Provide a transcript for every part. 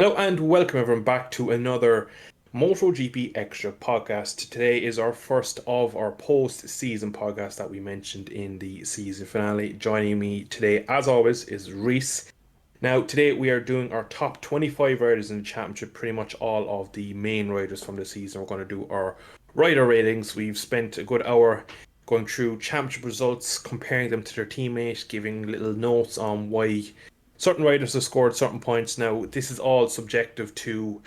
Hello and welcome everyone back to another MotoGP-Xtra podcast. Today is our first of our post-season podcast that we mentioned in the season finale. Joining me today, as always, is Reese. Now, today we are doing our top 25 riders in the championship, pretty much all of the main riders from the season. We're going to do our rider ratings. We've spent a good hour going through championship results, comparing them to their teammates, giving little notes on why certain riders have scored certain points. Now, this is all subjective to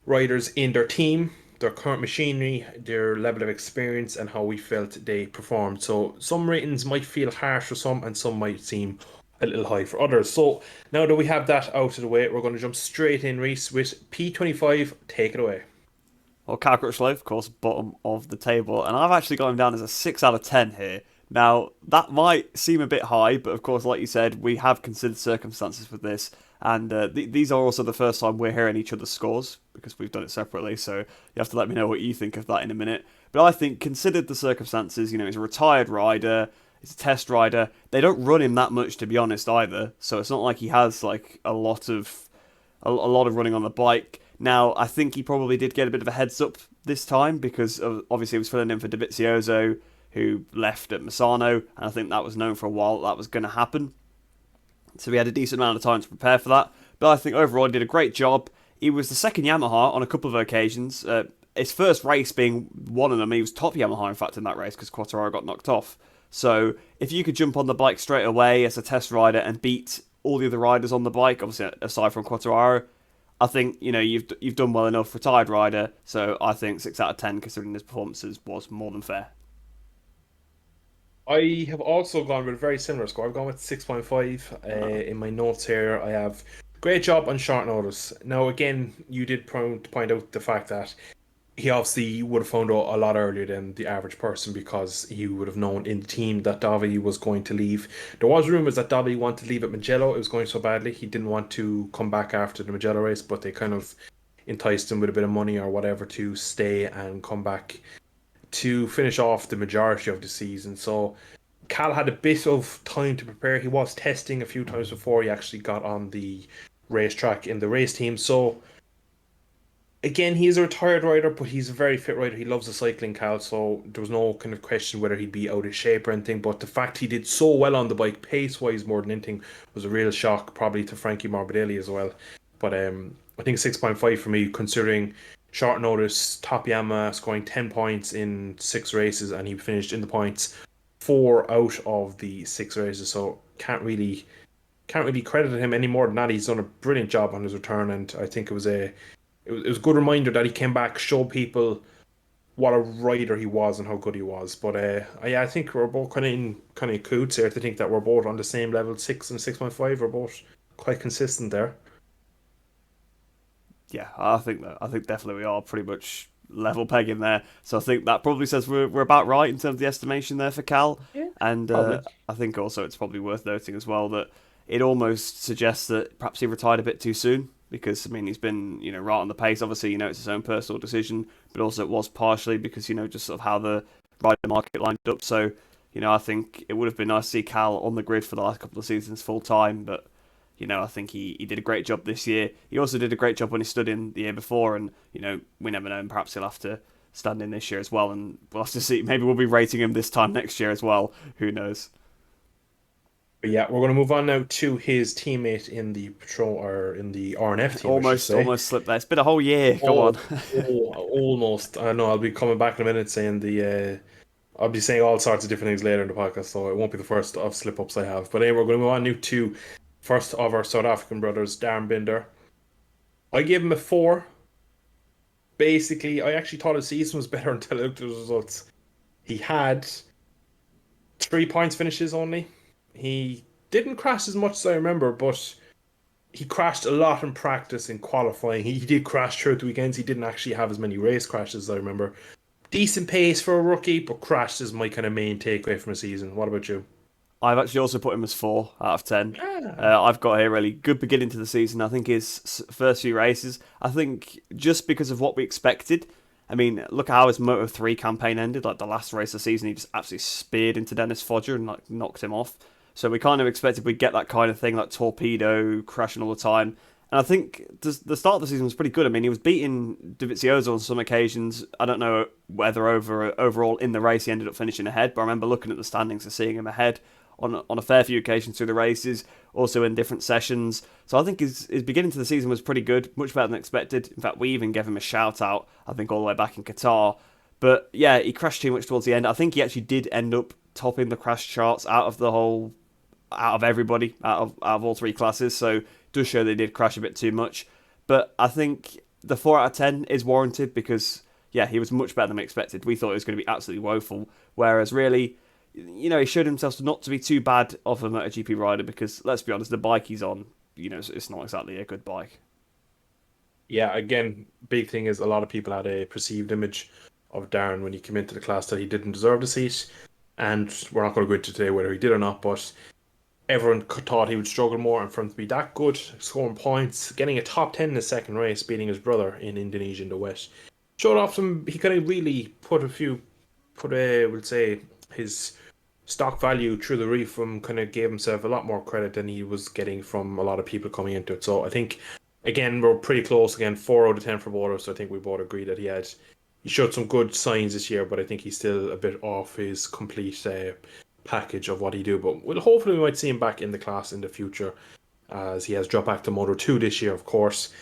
riders in their team, their current machinery, their level of experience, and how we felt they performed. So, some ratings might feel harsh for some, and some might seem a little high for others. So, now that we have that out of the way, we're going to jump straight in, Reese, with P25. Take it away. Well, Cal Crutchlow, of course, bottom of the table, and I've actually got him down as a 6 out of 10 here. Now, that might seem a bit high, but of course, like you said, we have considered circumstances with this, and these are also the first time we're hearing each other's scores, because we've done it separately, so you have to let me know what you think of that in a minute. But I think, considered the circumstances, he's a retired rider, he's a test rider, they don't run him that much, to be honest, either, so it's not like he has, a lot of running on the bike. Now, I think he probably did get a bit of a heads up this time because obviously he was filling in for Dovizioso, who left at Misano, and I think that was known for a while that was going to happen. So we had a decent amount of time to prepare for that. But I think overall he did a great job. He was the second Yamaha on a couple of occasions. His first race being one of them, he was top Yamaha in fact in that race because Quartararo got knocked off. So if you could jump on the bike straight away as a test rider and beat all the other riders on the bike, obviously aside from Quartararo, I think you've done well enough, retired rider. So I think 6 out of 10, considering his performances, was more than fair. I have also gone with a very similar score. I've gone with 6.5. In my notes here, I have great job on short notice. Now, again, you did point out the fact that he obviously would have found out a lot earlier than the average person because he would have known in the team that Davi was going to leave. There was rumours that Davi wanted to leave at Mugello. It was going so badly. He didn't want to come back after the Mugello race, but they kind of enticed him with a bit of money or whatever to stay and come back to finish off the majority of the season. So Cal had a bit of time to prepare. He was testing a few times before he actually got on the racetrack in the race team. So again, he's a retired rider, but he's a very fit rider. He loves the cycling, Cal, so there was no kind of question whether he'd be out of shape or anything. But the fact he did so well on the bike, pace-wise more than anything, was a real shock, probably to Frankie Morbidelli as well. But I think 6.5 for me, considering short notice, top Yamaha scoring 10 points in 6 races, and he finished in the points 4 out of the 6 races. So can't really credit him any more than that. He's done a brilliant job on his return, and I think it was a good reminder that he came back, showed people what a rider he was and how good he was. But I think we're both kind of coots here to think that we're both on the same level, 6 and 6.5. We're both quite consistent there. Yeah, I think definitely we are pretty much level pegging there. So I think that probably says we're about right in terms of the estimation there for Cal. Yeah, And probably. I think also it's probably worth noting as well that it almost suggests that perhaps he retired a bit too soon because he's been right on the pace. Obviously it's his own personal decision, but also it was partially because just sort of how the rider market lined up. So I think it would have been nice to see Cal on the grid for the last couple of seasons full time, but. I think he did a great job this year. He also did a great job when he stood in the year before, and we never know. And perhaps he'll have to stand in this year as well, and we'll have to see. Maybe we'll be rating him this time next year as well. Who knows? But yeah, we're going to move on now to his teammate in the patrol or in the RNF team, I should Almost, say. almost slipped there. It's been a whole year. Come Oh, on. almost. I know I'll be coming back in a minute saying I'll be saying all sorts of different things later in the podcast, so it won't be the first of slip ups I have. But anyway, we're going to move on now to first of our South African brothers, Darren Binder. I gave him a 4. Basically, I actually thought his season was better until I looked at the results. He had 3 points finishes only. He didn't crash as much as I remember, but he crashed a lot in practice in qualifying. He did crash throughout the weekends. He didn't actually have as many race crashes as I remember. Decent pace for a rookie, but crashed is my kind of main takeaway from the season. What about you? I've actually also put him as 4 out of 10. Ah. I've got here really good beginning to the season. I think his first few races, I think just because of what we expected. I mean, look at how his Moto3 campaign ended. Like the last race of the season, he just absolutely speared into Dennis Fodger and knocked him off. So we kind of expected we'd get that kind of thing, like torpedo crashing all the time. And I think the start of the season was pretty good. I mean, he was beating Dovizioso on some occasions. I don't know whether overall in the race he ended up finishing ahead, but I remember looking at the standings and seeing him ahead on a fair few occasions through the races, also in different sessions. So I think his beginning to the season was pretty good, much better than expected. In fact, we even gave him a shout out, I think, all the way back in Qatar. But yeah, he crashed too much towards the end. I think he actually did end up topping the crash charts out of everybody, out of all three classes. So it does show they did crash a bit too much. But I think the 4 out of 10 is warranted because, yeah, he was much better than we expected. We thought it was going to be absolutely woeful. Whereas, really, he showed himself not to be too bad of a MotoGP rider because, let's be honest, the bike he's on, it's not exactly a good bike. Yeah, again, big thing is a lot of people had a perceived image of Darren when he came into the class that he didn't deserve the seat. And we're not going to go into today whether he did or not, but everyone thought he would struggle more, and for him to be that good, scoring points, getting a top 10 in the second race, beating his brother in Indonesia in the West, showed off some. He kind of really we'll say, his stock value through the roof, and kind of gave himself a lot more credit than he was getting from a lot of people coming into it. So I think, again, we're pretty close. Again, 4 out of 10 for both. So I think we both agree that he showed some good signs this year, but I think he's still a bit off his complete package of what he do. But hopefully we might see him back in the class in the future, as he has dropped back to Moto 2 this year, of course.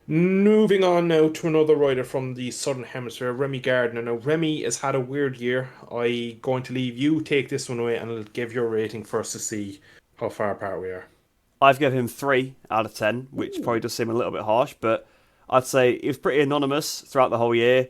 Moving on now to another rider from the Southern Hemisphere, Remy Gardner. Now, Remy has had a weird year. I'm going to leave you take this one away, and I'll give your rating first to see how far apart we are. I've given him 3 out of 10, which probably does seem a little bit harsh, but I'd say he was pretty anonymous throughout the whole year.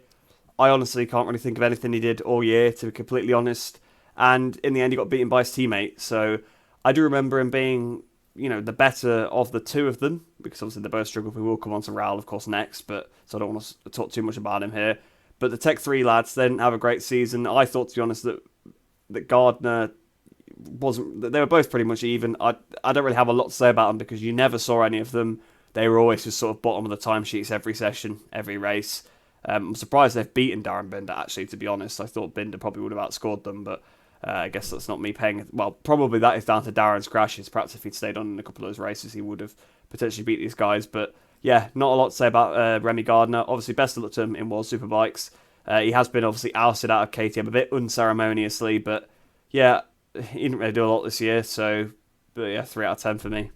I honestly can't really think of anything he did all year, to be completely honest. And in the end, he got beaten by his teammate. So I do remember him being, the better of the two of them, because obviously they both struggled. We will come on to Raul, of course, next, but so I don't want to talk too much about him here. But the Tech 3 lads, they didn't have a great season. I thought, to be honest, that Gardner wasn't. They were both pretty much even. I don't really have a lot to say about them because you never saw any of them. They were always just sort of bottom of the timesheets every session, every race. I'm surprised they've beaten Darren Binder, actually, to be honest. I thought Binder probably would have outscored them, but I guess that's not me paying. Well, probably that is down to Darren's crashes. Perhaps if he'd stayed on in a couple of those races, he would have potentially beat these guys. But yeah, not a lot to say about Remy Gardner. Obviously, best of luck to him in World Superbikes. He has been obviously ousted out of KTM a bit unceremoniously, but yeah, he didn't really do a lot this year. So, but yeah, 3 out of 10 for me.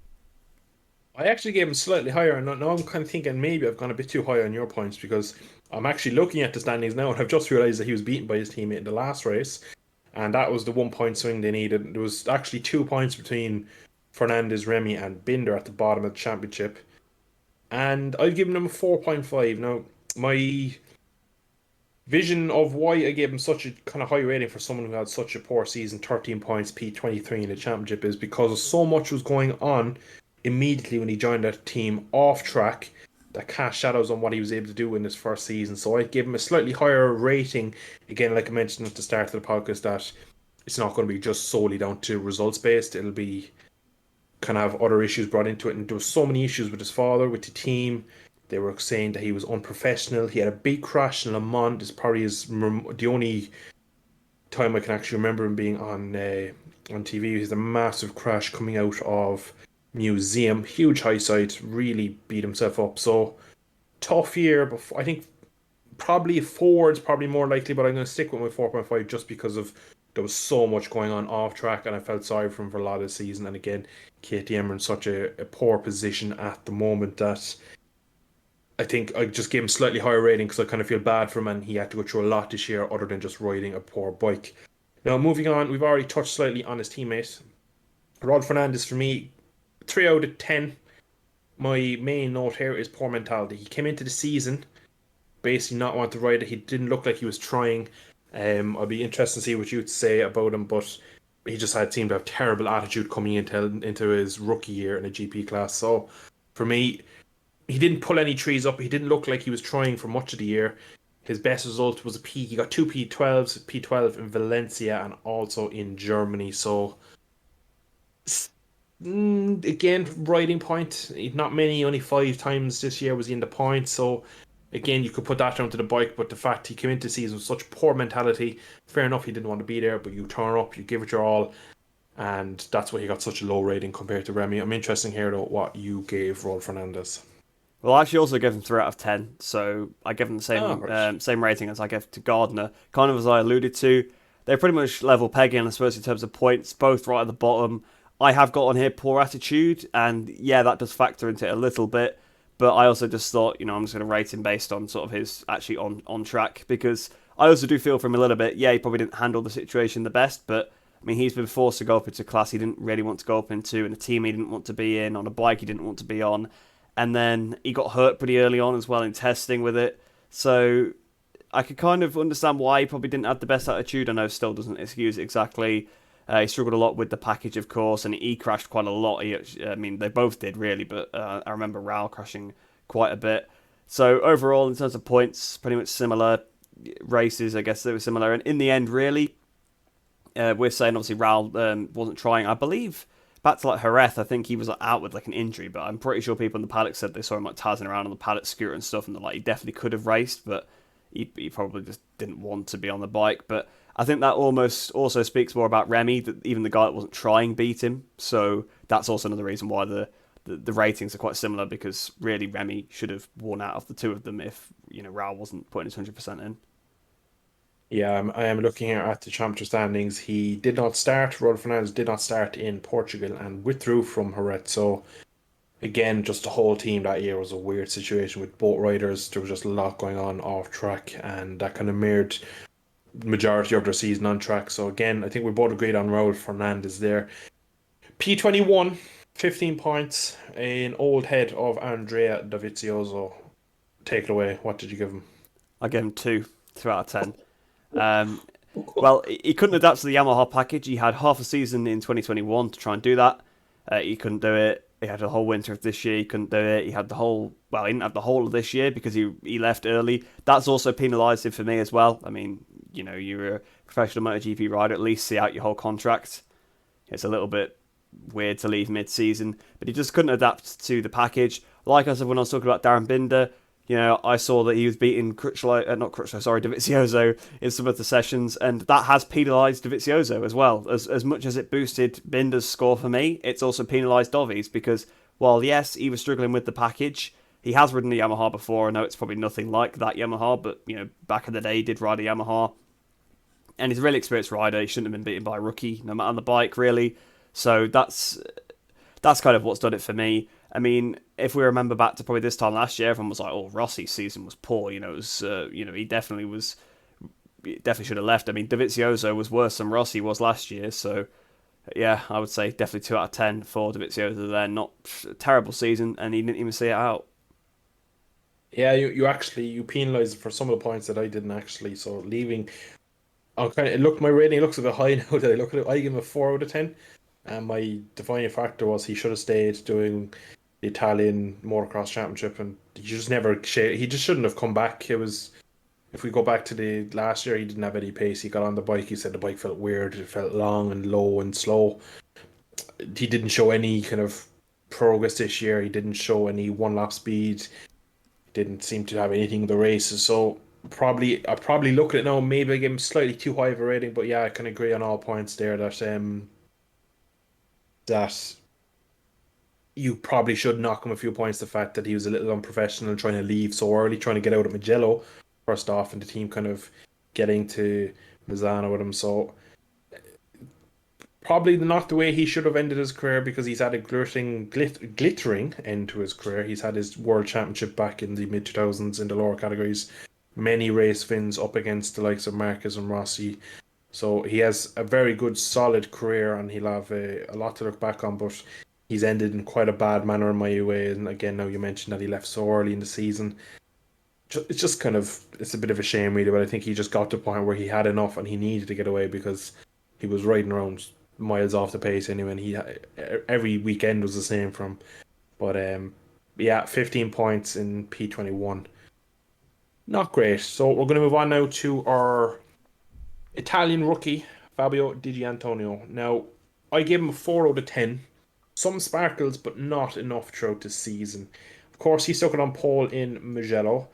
I actually gave him slightly higher, and now I'm kind of thinking maybe I've gone a bit too high on your points, because I'm actually looking at the standings now and I've just realised that he was beaten by his teammate in the last race, and that was the 1 point swing they needed. There was actually 2 points between Fernandez, Remy, and Binder at the bottom of the championship, and I've given him a 4.5. Now, my vision of why I gave him such a kind of high rating for someone who had such a poor season, 13 points, P23 in the championship, is because so much was going on immediately when he joined that team off track that cast shadows on what he was able to do in his first season. So I'd give him a slightly higher rating. Again, like I mentioned at the start of the podcast, that it's not going to be just solely down to results based. It'll be kind of have other issues brought into it. And there was so many issues with his father, with the team. They were saying that he was unprofessional. He had a big crash in Le Mans. It's probably the only time I can actually remember him being on TV. He had a massive crash coming out of museum, huge high side, really beat himself up. So tough year, but I think probably 4 is probably more likely, but I'm going to stick with my 4.5 just because of there was so much going on off track, and I felt sorry for him for a lot of the season. And again, KTM are in such a poor position at the moment that I think I just gave him slightly higher rating because I kind of feel bad for him, and he had to go through a lot this year other than just riding a poor bike. Now, moving on, we've already touched slightly on his teammate. Rod Fernandez, for me, 3 out of 10. My main note here is poor mentality. He came into the season basically not wanting to ride it. He didn't look like he was trying. I'll be interested to see what you'd say about him, but he just seemed to have terrible attitude coming into his rookie year in a GP class. So for me, he didn't pull any trees up. He didn't look like he was trying for much of the year. His best result was a P. He got 2 P12s, P12 in Valencia and also in Germany. So again, riding point. Not many, only 5 times this year was he in the points. So again, you could put that down to the bike, but the fact he came into the season with such poor mentality, fair enough, he didn't want to be there, but you turn up, you give it your all. and that's why he got such a low rating compared to Remy. I'm interested to hear though what you gave Raul Fernandez. Well, I actually also gave him 3 out of 10, so I give him the Oh, same right. same rating as I gave to Gardner. Kind of as I alluded to, they're pretty much level pegging, I suppose, in terms of points, both right at the bottom. I have got on here poor attitude, and yeah, that does factor into it a little bit. But I also just thought, I'm just going to rate him based on sort of his actually on track, because I also do feel for him a little bit. Yeah, he probably didn't handle the situation the best, but I mean, he's been forced to go up into a class he didn't really want to go up into, and a team he didn't want to be in, on a bike he didn't want to be on, and then he got hurt pretty early on as well in testing with it. So I could kind of understand why he probably didn't have the best attitude. I know still doesn't excuse it exactly. He struggled a lot with the package, of course, and he crashed quite a lot. I mean, they both did really, but I remember Raul crashing quite a bit. So overall, in terms of points, pretty much similar. Races, I guess they were similar, and in the end, really, we're saying obviously Raul wasn't trying. I believe back to like Jerez, I think he was like, out with like an injury, but I'm pretty sure people in the paddock said they saw him like tazzing around on the paddock scooter and stuff, and like he definitely could have raced, but he probably just didn't want to be on the bike. But I think that almost also speaks more about Remy, that even the guy that wasn't trying beat him. So that's also another reason why the ratings are quite similar, because really Remy should have won out of the two of them if Raul wasn't putting his 100% in. Yeah, I am looking here at the championship standings. He did not start. Raul Fernandez did not start in Portugal and withdrew from Jerez. So again, just the whole team that year was a weird situation with both riders. There was just a lot going on off track, and that kind of mirrored the majority of their season on track. So again, I think we both agreed on Raul Fernandez there. P21, 15 points, an old head of Andrea Dovizioso. Take it away. What did you give him? I gave him 2 out of 10. Um, well, he couldn't adapt to the Yamaha package. He had half a season in 2021 to try and do that. He couldn't do it. He had the whole winter of this year. He couldn't do it. He had the whole, well, he didn't have the whole of this year because he left early. That's also penalised him for me as well. I mean, you're a professional MotoGP rider. At least see out your whole contract. It's a little bit weird to leave mid-season, but he just couldn't adapt to the package. Like I said when I was talking about Darren Binder, I saw that he was beating Dovizioso in some of the sessions, and that has penalised Dovizioso as well. As much as it boosted Binder's score for me, it's also penalised Dovi's, because while yes, he was struggling with the package, he has ridden a Yamaha before. I know it's probably nothing like that Yamaha, but back in the day he did ride a Yamaha, and he's a really experienced rider. He shouldn't have been beaten by a rookie, no matter on the bike, really. So that's kind of what's done it for me. I mean, if we remember back to probably this time last year, everyone was like, "Oh, Rossi's season was poor." It was, he definitely should have left. I mean, Dovizioso was worse than Rossi was last year, so yeah, I would say definitely 2 out of 10 for Dovizioso. There, not a terrible season, and he didn't even see it out. Yeah, you actually you penalised for some of the points that I didn't actually. So leaving, my rating looks a bit high now that I look at it. I give him a 4 out of 10, and my defining factor was he should have stayed doing the Italian Motocross Championship, and he just shouldn't have come back. It was if we go back to the last year, he didn't have any pace. He got on the bike. He said the bike felt weird. It felt long and low and slow. He didn't show any kind of progress this year. He didn't show any one lap speed. Didn't seem to have anything in the races. So I probably look at it now. Maybe I give him slightly too high of a rating, but yeah, I can agree on all points there that you probably should knock him a few points. The fact that he was a little unprofessional trying to leave so early, trying to get out of Mugello first off, and the team kind of getting to Misano with him. So probably not the way he should have ended his career, because he's had a glittering end to his career. He's had his world championship back in the mid 2000s in the lower categories, many race wins up against the likes of Marquez and Rossi. So he has a very good, solid career, and he'll have a lot to look back on. But he's ended in quite a bad manner in my way. And again, now you mentioned that he left so early in the season. It's just kind of, it's a bit of a shame, really. But I think he just got to a point where he had enough and he needed to get away, because he was riding around miles off the pace anyway. And every weekend was the same for him. But yeah, 15 points in P21, not great. So we're going to move on now to our Italian rookie, Fabio Di Gianantonio. Now, I gave him a 4 out of 10. Some sparkles, but not enough throughout the season. Of course, he stuck it on pole in Mugello.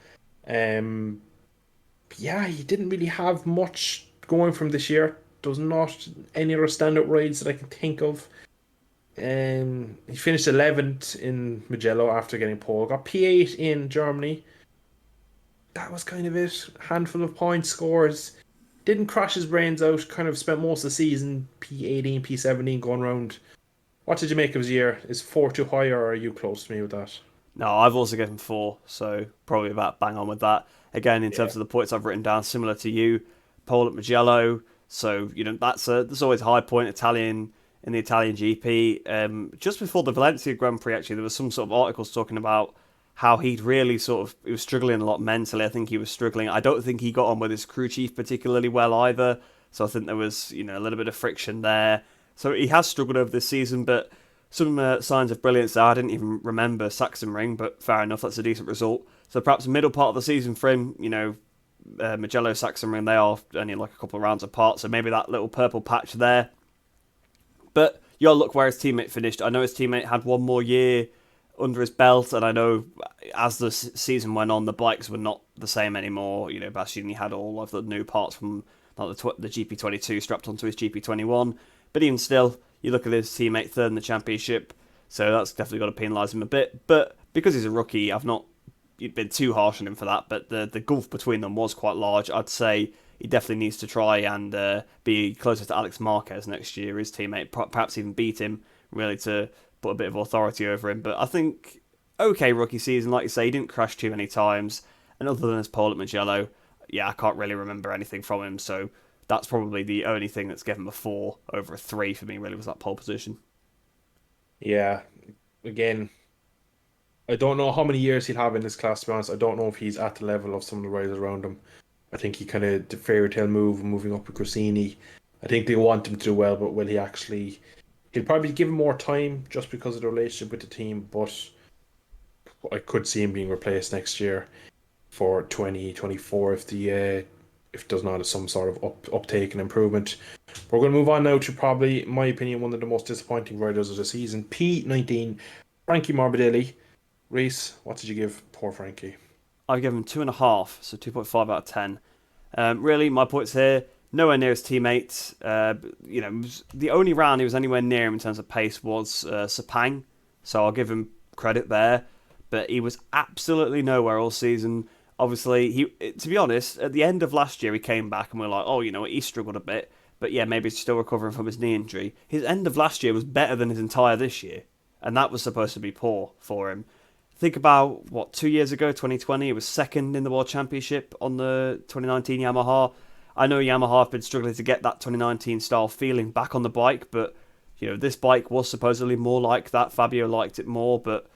Yeah, he didn't really have much going from this year. There's not any other standout rides that I can think of. He finished 11th in Mugello after getting pole. Got P8 in Germany. That was kind of it. Handful of points scores. Didn't crash his brains out. Kind of spent most of the season P18, P17 going around. What did you make of his year? Is 4 too high, or are you close to me with that? No, I've also given 4, so probably about bang on with that. Again, in Yeah. terms of the points I've written down, similar to you, pole at Mugello. So there's always a high point Italian in the Italian GP. Just before the Valencia Grand Prix, actually, there was some sort of articles talking about how he'd really he was struggling a lot mentally. I think he was struggling. I don't think he got on with his crew chief particularly well either. So I think there was a little bit of friction there. So he has struggled over this season, but some signs of brilliance there. I didn't even remember Sachsenring, but fair enough, that's a decent result. So perhaps middle part of the season for him, Mugello, Sachsenring, they are only like a couple of rounds apart, so maybe that little purple patch there. But you look where his teammate finished. I know his teammate had one more year under his belt, and I know as the season went on, the bikes were not the same anymore. Bastianini had all of the new parts from like the GP22 strapped onto his GP21, but even still, you look at his teammate third in the championship, so that's definitely got to penalise him a bit. But because he's a rookie, I've not been too harsh on him for that, but the gulf between them was quite large. I'd say he definitely needs to try and be closer to Alex Marquez next year, his teammate, perhaps even beat him, really, to put a bit of authority over him. But I think, okay, rookie season, like you say, he didn't crash too many times, and other than his pole at Mugello, yeah, I can't really remember anything from him, so that's probably the only thing that's given him a 4 over a 3 for me, really, was that pole position. Yeah. Again, I don't know how many years he'll have in this class, to be honest. I don't know if he's at the level of some of the riders around him. I think he kind of the fairy tale move, moving up with Grassini. I think they want him to do well, but will he actually? He'll probably give him more time just because of the relationship with the team, but I could see him being replaced next year for 2024 if there's not some sort of uptake and improvement. We're going to move on now to probably, in my opinion, one of the most disappointing riders of the season, P19, Frankie Morbidelli. Reese, what did you give poor Frankie? I've given him 2.5, so 2.5 out of 10. Really, my points here, nowhere near his teammates. The only round he was anywhere near him in terms of pace was Sepang, so I'll give him credit there. But he was absolutely nowhere all season. Obviously, to be honest, at the end of last year, he came back and we are like, oh, he struggled a bit. But yeah, maybe he's still recovering from his knee injury. His end of last year was better than his entire this year. And that was supposed to be poor for him. Think about, 2 years ago, 2020, he was second in the World Championship on the 2019 Yamaha. I know Yamaha have been struggling to get that 2019 style feeling back on the bike, but this bike was supposedly more like that. Fabio liked it more, but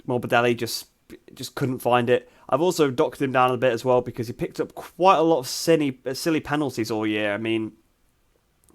Morbidelli just couldn't find it. I've also docked him down a bit as well because he picked up quite a lot of silly penalties all year. I mean,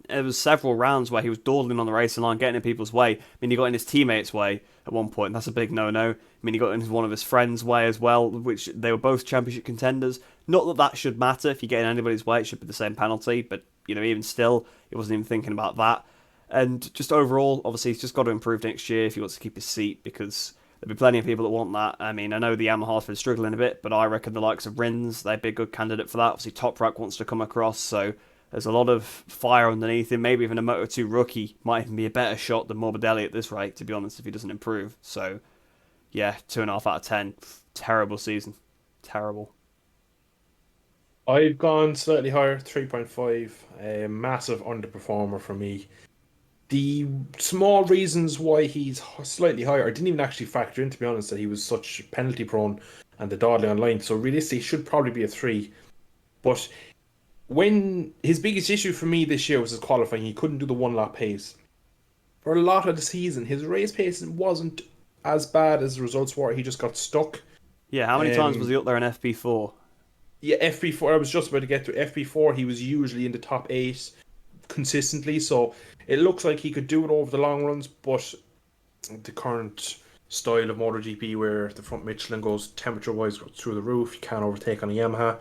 there was several rounds where he was dawdling on the racing line, getting in people's way. I mean, he got in his teammates' way at one point, and that's a big no-no. I mean, he got in one of his friends' way as well, which they were both championship contenders. Not that that should matter. If you get in anybody's way, it should be the same penalty, but, even still, he wasn't even thinking about that. And just overall, obviously, he's just got to improve next year if he wants to keep his seat, because there'll be plenty of people that want that. I mean, I know the Yamaha's been struggling a bit, but I reckon the likes of Rins, they'd be a good candidate for that. Obviously, Toprak wants to come across, so there's a lot of fire underneath him. Maybe even a Moto2 rookie might even be a better shot than Morbidelli at this rate, to be honest, if he doesn't improve. So, yeah, 2.5 out of 10. Terrible season. Terrible. I've gone slightly higher, 3.5. A massive underperformer for me. The small reasons why he's slightly higher, I didn't even actually factor in, to be honest, that he was such penalty prone and the dawdling online. So realistically, he should probably be a 3. But when his biggest issue for me this year was his qualifying, he couldn't do the one lap pace. For a lot of the season, his race pace wasn't as bad as the results were. He just got stuck. Yeah, how many times was he up there in FP4? Yeah, FP4, I was just about to get to FP4, he was usually in the top 8 consistently, so it looks like he could do it over the long runs, but the current style of MotoGP where the front Michelin goes temperature-wise goes through the roof, you can't overtake on a Yamaha.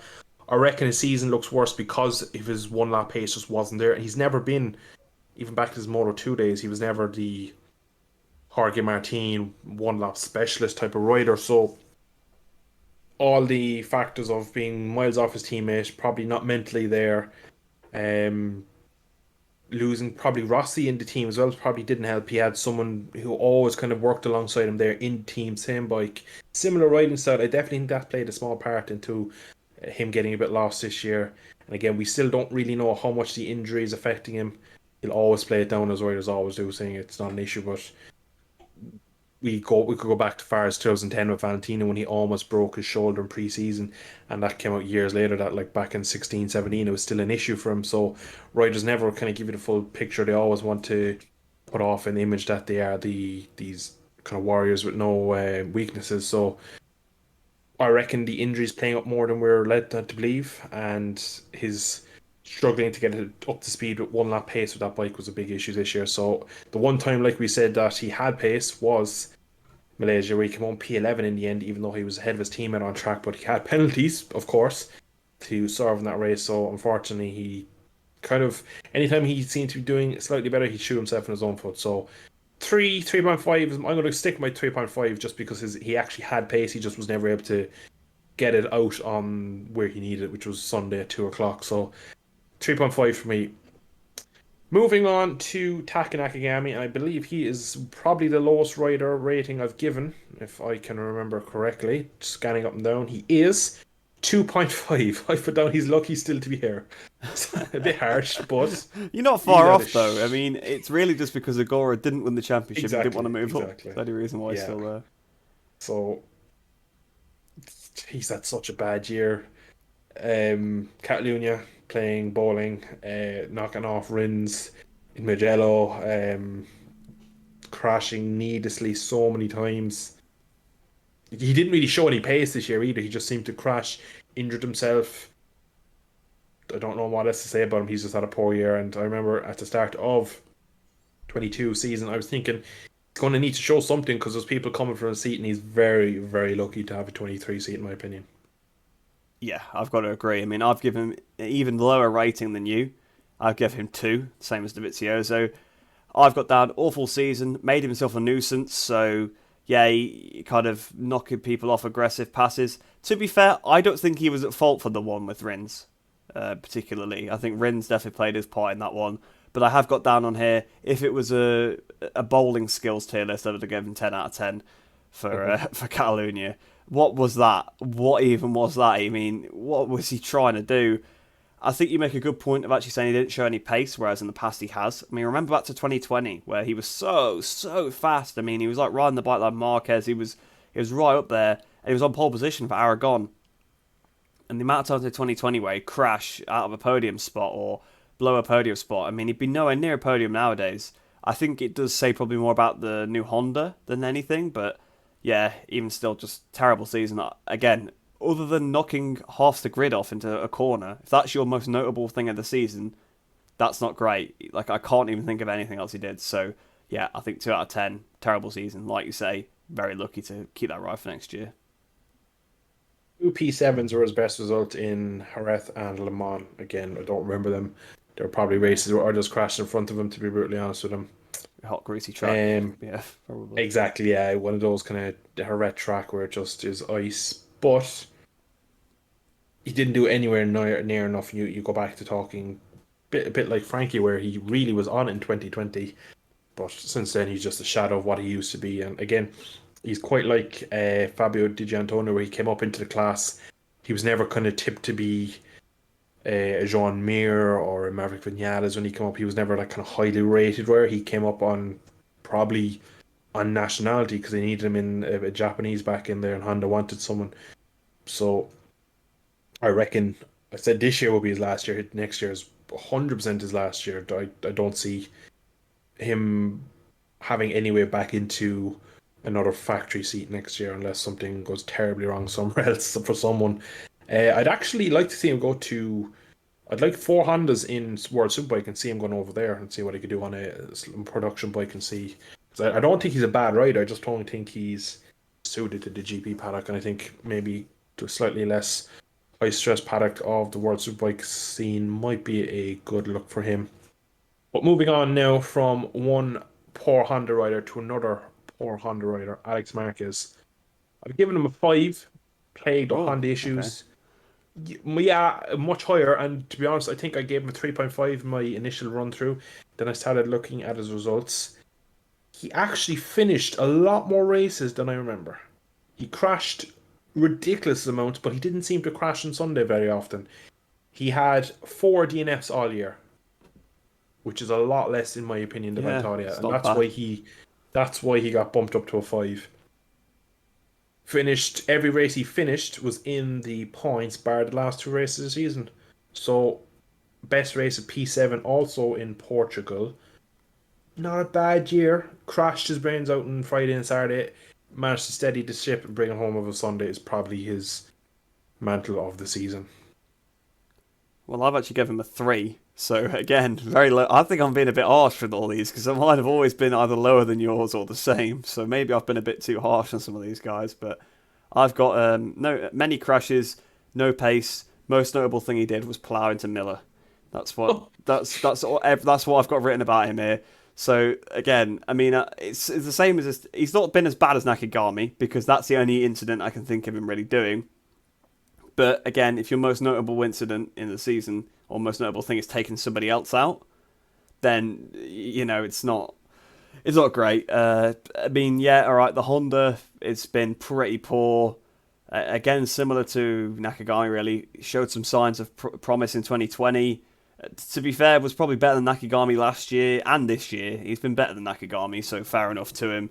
I reckon his season looks worse because if his one lap pace just wasn't there, and he's never been, even back to his Moto2 days, he was never the Jorge Martin one lap specialist type of rider, so all the factors of being miles off his teammate, probably not mentally there, losing probably Rossi in the team as well probably didn't help. He had someone who always kind of worked alongside him there in the team, same bike, similar riding style. I definitely think that played a small part into him getting a bit lost this year. And again, we still don't really know how much the injury is affecting him. He'll always play it down as riders always do, saying it's not an issue. But we could go back to far as 2010 with Valentino when he almost broke his shoulder in pre-season, and that came out years later. That like back in 16, 17, it was still an issue for him. So riders never kind of give you the full picture. They always want to put off an image that they are these kind of warriors with no weaknesses. So I reckon the injuries playing up more than we're led to believe, and his struggling to get it up to speed with one lap pace with that bike was a big issue this year. So the one time, like we said, that he had pace was Malaysia, where he came on P11 in the end, even though he was ahead of his teammate on track. But he had penalties, of course, to serve in that race. So unfortunately, he kind of anytime he seemed to be doing slightly better, he'd shoot himself in his own foot. So 3.5. I'm going to stick with my 3.5 just because he actually had pace. He just was never able to get it out on where he needed it, which was Sunday at 2 o'clock. So 3.5 for me. Moving on to Taka Nakagami, and I believe he is probably the lowest rider rating I've given, if I can remember correctly. Scanning up and down, he is 2.5. I put down he's lucky still to be here. It's a bit harsh, but You're not you far gotta off, though. I mean, it's really just because Agora didn't win the championship and didn't want to move up. exactly. That's the only reason why he's Yeah. still there. So he's had such a bad year. Catalunya playing bowling, knocking off Rins in Mugello, crashing needlessly so many times. He didn't really show any pace this year either. He just seemed to crash, injured himself. I don't know what else to say about him. He's just had a poor year. And I remember at the start of 22 season, I was thinking he's going to need to show something because there's people coming from a seat, and he's very, very lucky to have a 23 seat, in my opinion. Yeah, I've got to agree. I mean, I've given him an even lower rating than you. I've given him 2, same as Davizioso. I've got down awful season, made himself a nuisance, so yeah, he kind of knocking people off aggressive passes. To be fair, I don't think he was at fault for the one with Rins, particularly. I think Rins definitely played his part in that one, but I have got down on here, if it was a bowling skills tier list, I would have given 10 out of 10 for Catalunya. What was that? What even was that? I mean, what was he trying to do? I think you make a good point of actually saying he didn't show any pace, whereas in the past he has. I mean, remember back to 2020 where he was so fast. I mean, he was like riding the bike like Marquez. He was right up there, and he was on pole position for Aragon. And the amount of times in 2020 where he crash out of a podium spot or blow a podium spot, I mean, he'd be nowhere near a podium nowadays. I think it does say probably more about the new Honda than anything, but yeah, even still, just terrible season. Again, other than knocking half the grid off into a corner, if that's your most notable thing of the season, that's not great. Like, I can't even think of anything else he did. So, yeah, I think 2 out of 10, terrible season. Like you say, very lucky to keep that right for next year. Two P7s were his best result in Jerez and Le Mans. Again, I don't remember them. They were probably races where others crashed in front of him, to be brutally honest with him. Hot, greasy track. Um, Yeah, probably. exactly, yeah. One of those kind of Jerez track where it just is ice. But he didn't do anywhere near enough. You go back to talking a bit like Frankie, where he really was on in 2020, but since then he's just a shadow of what he used to be. And again, he's quite like Fabio Di Giannantonio, where he came up into the class. He was never kind of tipped to be a Jean Mir or a Maverick Vinales when he came up. He was never like kind of highly rated. Where he came up on probably on nationality because they needed him in a Japanese back in there, and Honda wanted someone. So I reckon I said this year will be his last year. Next year is 100% his last year. I don't see him having any way back into another factory seat next year unless something goes terribly wrong somewhere else for someone. I'd actually like to see him go to. I'd like 4 Hondas in World Superbike and see him going over there and see what he could do on a production bike and see. 'Cause I don't think he's a bad rider. I just don't think he's suited to the GP paddock, and I think maybe to a slightly less high stress paddock of the World Superbike scene might be a good look for him. But moving on now from one poor Honda rider to another poor Honda rider, Alex Marquez. I've given him a 5, plagued with Oh, Honda okay. issues. Yeah, much higher. And to be honest, I think I gave him a 3.5 in my initial run through. Then I started looking at his results. He actually finished a lot more races than I remember. He crashed ridiculous amounts, but he didn't seem to crash on Sunday very often. He had 4 DNFs all year, which is a lot less in my opinion than I Yeah, thought he had. it's And not bad. that's why he got bumped up to a 5. Finished every race he finished was in the points, bar the last 2 races of the season. So best race of P7 also in Portugal. Not a bad year. Crashed his brains out on Friday and Saturday. Managed to steady the ship and bring it home over Sunday is probably his mantle of the season. Well, I've actually given him a 3. So again, very low. I think I'm being a bit harsh with all these because I might have always been either lower than yours or the same. So maybe I've been a bit too harsh on some of these guys. But I've got no many crashes, no pace. Most notable thing he did was plough into Miller. That's what I've got written about him here. So again, I mean, it's the same as he's not been as bad as Nakagami because that's the only incident I can think of him really doing. But again, if your most notable incident in the season or most notable thing is taking somebody else out, then it's not great. I mean, yeah, all right. The Honda, it's been pretty poor. Again, similar to Nakagami, really showed some signs of promise in 2020. To be fair, was probably better than Nakagami last year and this year. He's been better than Nakagami, so fair enough to him.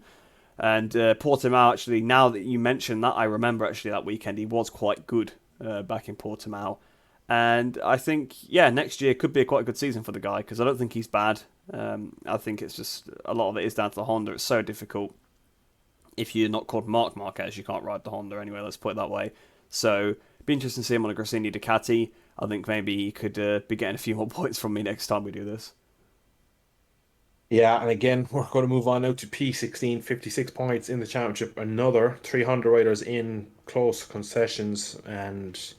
And Portimao, actually, now that you mention that, I remember actually that weekend he was quite good back in Portimao. And I think, yeah, next year could be a quite a good season for the guy because I don't think he's bad. I think it's just a lot of it is down to the Honda. It's so difficult. If you're not called Marc Marquez, you can't ride the Honda anyway, let's put it that way. So, be interesting to see him on a Gresini Ducati. I think maybe he could be getting a few more points from me next time we do this. Yeah, and again, we're going to move on now to P16, 56 points in the championship. Another 300 riders in close concessions, and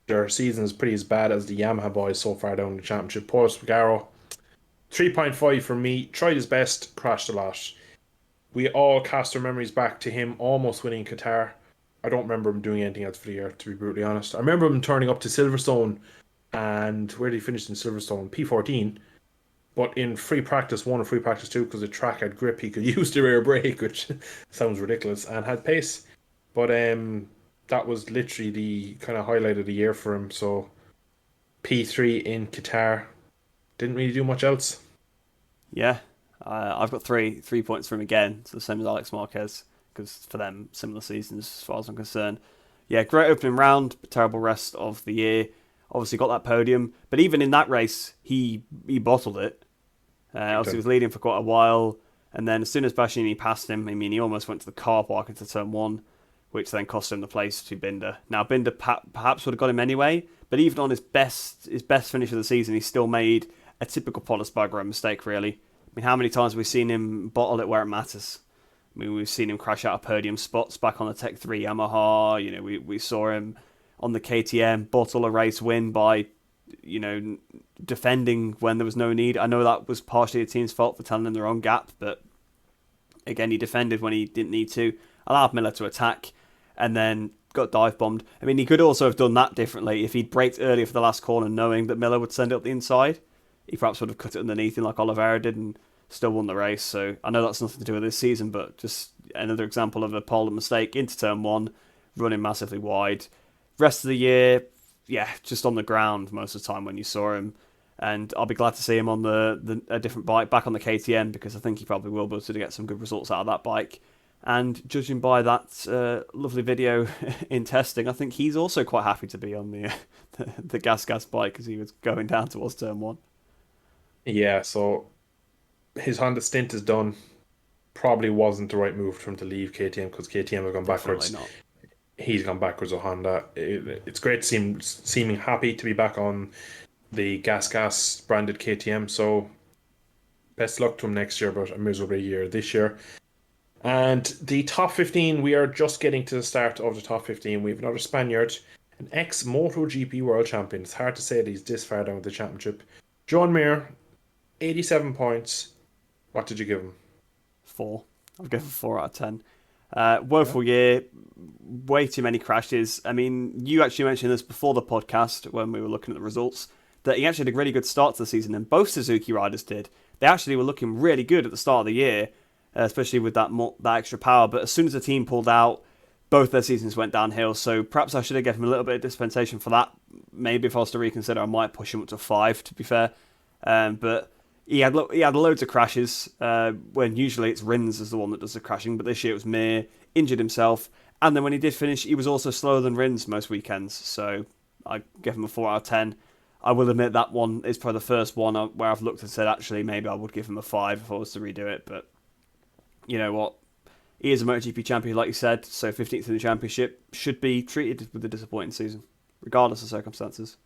their season is pretty as bad as the Yamaha boys so far down the championship. Paul Spargaro, 3.5 for me. Tried his best, crashed a lot. We all cast our memories back to him almost winning Qatar. I don't remember him doing anything else for the year, to be brutally honest. I remember him turning up to Silverstone, and where did he finish in Silverstone? P14. But in free practice one or free practice two, because the track had grip, he could use the rear brake, which sounds ridiculous, and had pace. But that was literally the kind of highlight of the year for him. So P3 in Qatar, didn't really do much else. Yeah, I've got three points for him again. It's the same as Alex Marquez because for them, similar seasons as far as I'm concerned. Yeah, great opening round, but terrible rest of the year. Obviously got that podium, but even in that race, he bottled it. Obviously, he was leading for quite a while, and then as soon as Bastianini passed him, I mean, he almost went to the car park into turn one, which then cost him the place to Binder. Now, Binder perhaps would have got him anyway, but even on his best finish of the season, he still made a typical Paul Espargaro mistake, really. I mean, how many times have we seen him bottle it where it matters? I mean, we've seen him crash out of podium spots back on the Tech 3 Yamaha. You know, we saw him on the KTM bottle a race win by, defending when there was no need. I know that was partially the team's fault for telling him the wrong gap, but again, he defended when he didn't need to, allowed Miller to attack, and then got dive bombed. I mean, he could also have done that differently if he'd braked earlier for the last corner, knowing that Miller would send it up the inside. He perhaps would have cut it underneath him like Oliveira did and still won the race. So I know that's nothing to do with this season, but just another example of a Poland mistake into turn one, running massively wide. Rest of the year, yeah, just on the ground most of the time when you saw him. And I'll be glad to see him on a different bike, back on the KTM, because I think he probably will be able to get some good results out of that bike. And judging by that lovely video in testing, I think he's also quite happy to be on the gas bike as he was going down towards turn one. Yeah, so his Honda stint is done. Probably wasn't the right move for him to leave KTM because KTM have gone Definitely backwards. not. He's gone backwards with Honda. It's great to see him seeming happy to be back on the gas branded KTM. So best luck to him next year, but a miserable year this year. And the top 15, we are just getting to the start of the top 15. We have another Spaniard, an ex MotoGP world champion. It's hard to say that he's this far down the championship. John Mir, 87 points. What did you give him? 4. I've given 4 out of 10. Yeah. Woeful year. way too many crashes. I mean, you actually mentioned this before the podcast when we were looking at the results, that he actually had a really good start to the season, and both Suzuki riders did. They actually were looking really good at the start of the year, especially with that extra power. But as soon as the team pulled out, both their seasons went downhill. So perhaps I should have given him a little bit of dispensation for that. Maybe if I was to reconsider, I might push him up to 5, to be fair. But he had loads of crashes, when usually it's Rins is the one that does the crashing, but this year it was Mir, injured himself, and then when he did finish, he was also slower than Rins most weekends, so I give him a 4 out of 10. I will admit that one is probably the first one where I've looked and said, actually, maybe I would give him a 5 if I was to redo it, but you know what? He is a MotoGP champion, like you said, so 15th in the championship should be treated with a disappointing season, regardless of circumstances.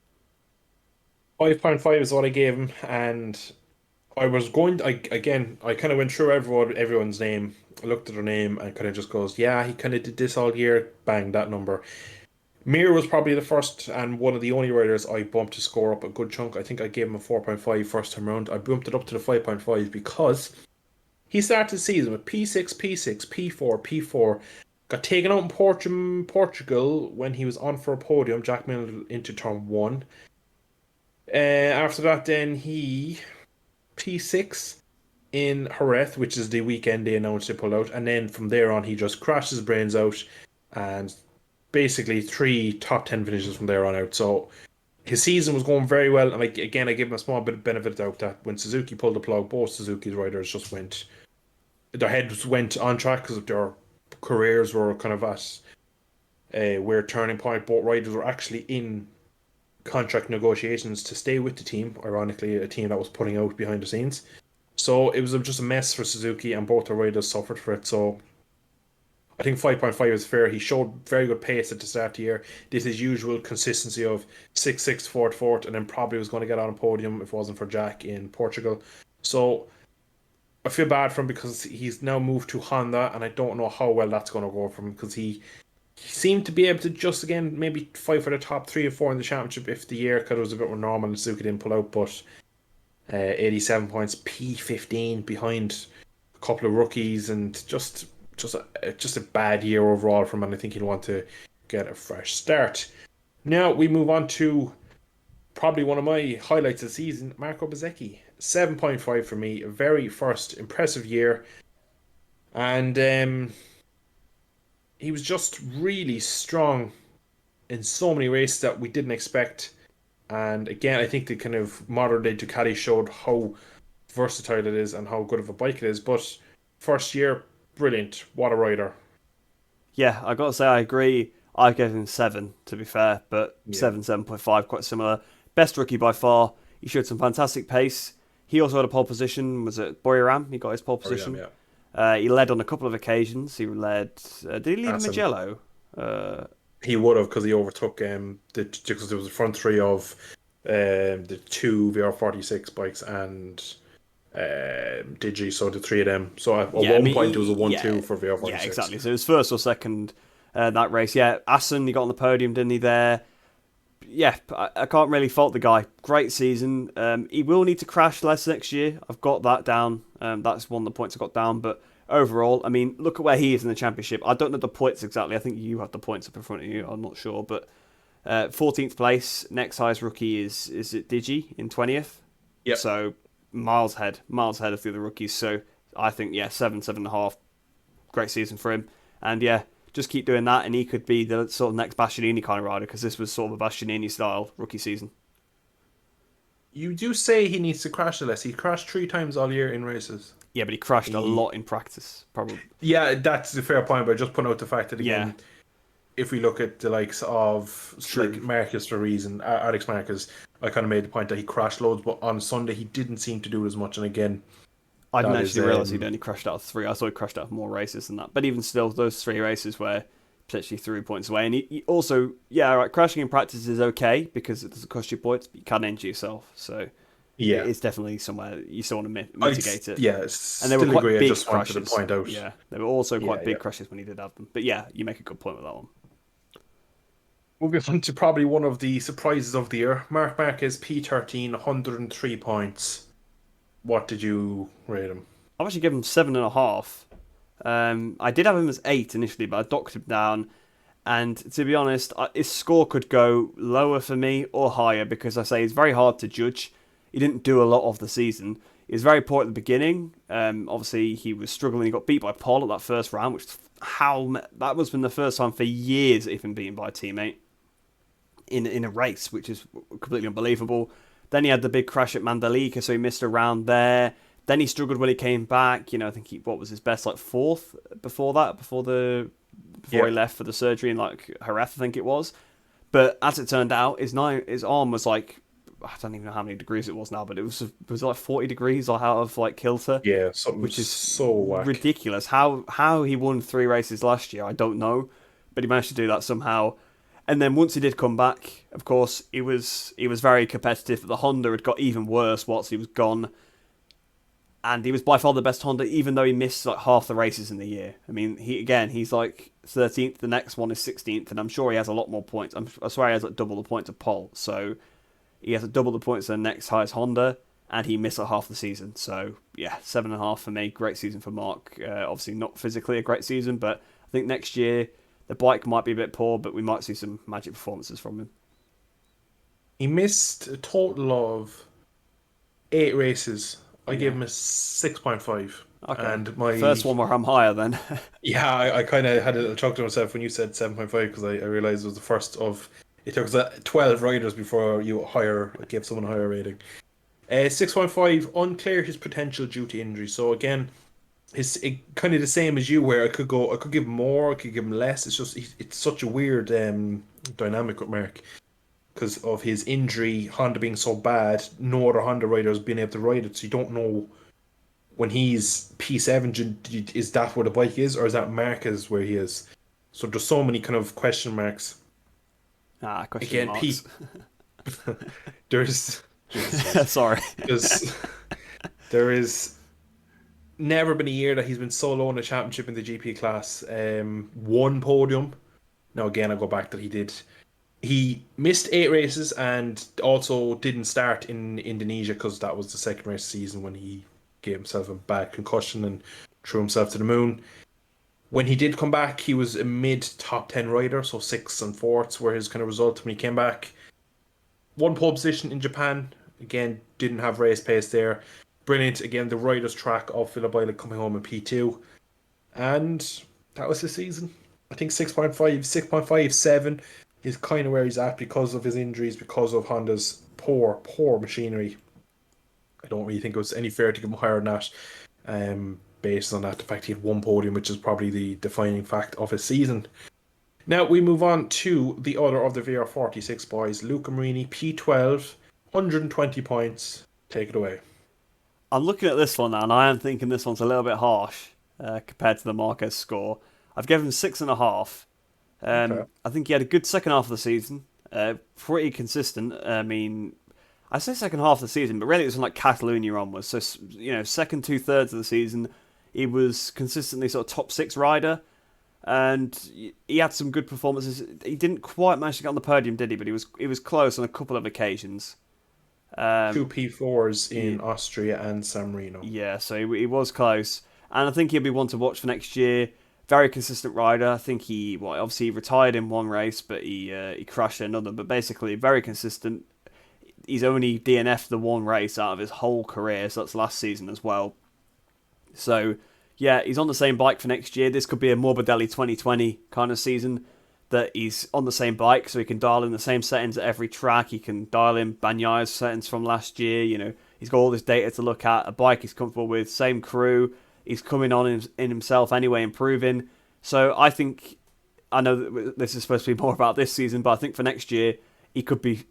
5.5 is what I gave him, and I was going. I kind of went through everyone's name. I looked at their name and kind of just goes, yeah, he kind of did this all year. Bang, that number. Mir was probably the first and one of the only riders I bumped to score up a good chunk. I think I gave him a 4.5 first time round. I bumped it up to the 5.5 because he started the season with P6, P6, P4, P4. Got taken out in Portugal when he was on for a podium. Jack Miller into turn 1. After that, then he P6 in Jerez, which is the weekend they announced they pulled out, and then from there on he just crashed his brains out, and basically 3 top 10 finishes from there on out. So his season was going very well, and I give him a small bit of benefit of doubt that when Suzuki pulled the plug, both Suzuki's riders just their heads went on track because their careers were kind of at a weird turning point. Both riders were actually in contract negotiations to stay with the team, ironically a team that was putting out behind the scenes. So it was just a mess for Suzuki, and both the riders suffered for it. So I think 5.5 is fair. He showed very good pace at the start of the year. Did his usual consistency of 6th, 4th, and then probably was going to get on a podium if it wasn't for Jack in Portugal. So I feel bad for him because he's now moved to Honda, and I don't know how well that's going to go for him because he seemed to be able to just again maybe fight for the top 3 or 4 in the championship if the year could was a bit more normal and Suzuki didn't pull out. But 87 points, P15 behind a couple of rookies, and just a bad year overall for him. And I think he'll want to get a fresh start. Now we move on to probably one of my highlights of the season, Marco Bezzecchi. 7.5 for me, a very first impressive year, and he was just really strong in so many races that we didn't expect. And again, I think the kind of modern day Ducati showed how versatile it is and how good of a bike it is. But first year, brilliant. What a rider. Yeah, I got to say I agree. I gave him 7, to be fair, but Yeah. 7.5, quite similar. Best rookie by far. He showed some fantastic pace. He also had a pole position. Was it Boyaram? He got his pole position. Yeah. He led on a couple of occasions. He led. Did he lead Awesome. Mugello? He would have because he overtook because there was a front 3 of the 2 VR46 bikes and Digi, so the 3 of them. So at one point there was a 1-2 for VR46. Yeah, exactly. So it was first or second that race. Yeah, Assen, he got on the podium, didn't he? There. Yeah, I can't really fault the guy. Great season. He will need to crash less next year. I've got that down. That's one of the points I got down. But overall, I mean, look at where he is in the championship. I don't know the points exactly. I think you have the points up in front of you. I'm not sure. But 14th place. Next highest rookie is it Digi in 20th? Yeah. So miles ahead of the other rookies. So I think, 7.5. Great season for him. And yeah, just keep doing that, and he could be the sort of next Bastianini kind of rider, because this was sort of a Bastianini style rookie season. You do say he needs to crash less. He crashed 3 times all year in races. Yeah, but he crashed a lot in practice, probably. Yeah, that's a fair point, but just put out the fact that again, if we look at the likes of like Marcus for a reason, Alex Marcus, I kind of made the point that he crashed loads, but on Sunday he didn't seem to do it as much. And again, I didn't actually realise he'd only crashed out of 3. I thought he crashed out of more races than that. But even still, those 3 races were potentially 3 points away. And he also, crashing in practice is okay because it doesn't cost you points, but you can injure yourself. So it's definitely somewhere you still want to mitigate it. Yeah, and they were quite big I just crashes. wanted to point out. Yeah, they were also quite big crashes when he did have them. But yeah, you make a good point with that one. Moving on to probably one of the surprises of the year, Marc Marquez P13, 103 points. What did you rate him? I've actually given him 7.5. I did have him as 8 initially, but I docked him down. And to be honest, his score could go lower for me or higher because I say it's very hard to judge. He didn't do a lot of the season. He was very poor at the beginning. Obviously, he was struggling. He got beat by Paul at that first round, which that was been the first time for years that he'd been beaten by a teammate in a race, which is completely unbelievable. Then he had the big crash at Mandalika, so he missed a round there. Then he struggled when he came back. I think what was his best, like fourth before that, before he left for the surgery in like Jerez, I think it was. But as it turned out, his arm was like, I don't even know how many degrees it was now, but it was like 40 degrees out of like kilter. Yeah, something which is so whack. ridiculous. How he won 3 races last year, I don't know, but he managed to do that somehow. And then once he did come back, of course, he was very competitive. But the Honda had got even worse once he was gone. And he was by far the best Honda, even though he missed like half the races in the year. I mean, he's like 13th. The next one is 16th, and I'm sure he has a lot more points. I swear he has like double the points of Paul. So he has double the points of the next highest Honda, and he missed like half the season. So yeah, 7.5 for me. Great season for Mark. Obviously not physically a great season, but I think next year the bike might be a bit poor, but we might see some magic performances from him. He missed a total of 8 races. I gave him a 6.5. Okay. And my first one where I'm higher then. Yeah, I kind of had a chuckle to myself when you said 7.5 because I realized it was the first of. It took us 12 riders before you give someone a higher rating. 6.5, unclear his potential due to injury. So again, kind of the same as you, where I could give him more, I could give him less. It's just it's such a weird dynamic with Mark because of his injury, Honda being so bad. No other Honda rider has been able to ride it, so you don't know when he's P7. Is that where the bike is, or is that Marquez where he is? So there's so many kind of question marks. Question marks. There's sorry. There is never been a year that he's been so low in the championship in the GP class. 1 podium. Now again, I go back that he missed 8 races and also didn't start in Indonesia because that was the second race season when he gave himself a bad concussion and threw himself to the moon. When he did come back, he was a mid top 10 rider, so 6th and 4th were his kind of result when he came back. 1 pole position in Japan. Again, didn't have race pace there. Brilliant. Again, the rider's track of Philip Islet coming home in P2. And that was his season. I think 6.5, 7 is kind of where he's at because of his injuries, because of Honda's poor machinery. I don't really think it was any fair to give him higher than that. Based on that, the fact he had 1 podium, which is probably the defining fact of his season. Now we move on to the other of the VR46 boys, Luca Marini, P12, 120 points. Take it away. I'm looking at this one now, and I am thinking this one's a little bit harsh compared to the Marquez score. I've given him 6.5. Okay. I think he had a good second half of the season, pretty consistent. I mean, I say second half of the season, but really it was from like Catalonia onwards. So second 2/3 of the season, he was consistently sort of top 6 rider, and he had some good performances. He didn't quite manage to get on the podium, did he? But he was close on a couple of occasions. 2 P4s in Austria and San Marino. Yeah, so he was close, and I think he'll be one to watch for next year. Very consistent rider. I think obviously he retired in 1 race, but he crashed in another. But basically, very consistent. He's only DNF'd the 1 race out of his whole career, so that's last season as well. So, yeah, he's on the same bike for next year. This could be a Morbidelli 2020 kind of season, that he's on the same bike, so he can dial in the same settings at every track. He can dial in Bagnaio's settings from last year. He's got all this data to look at, a bike he's comfortable with, same crew. He's coming on in himself anyway, improving. So I know that this is supposed to be more about this season, but I think for next year, he could be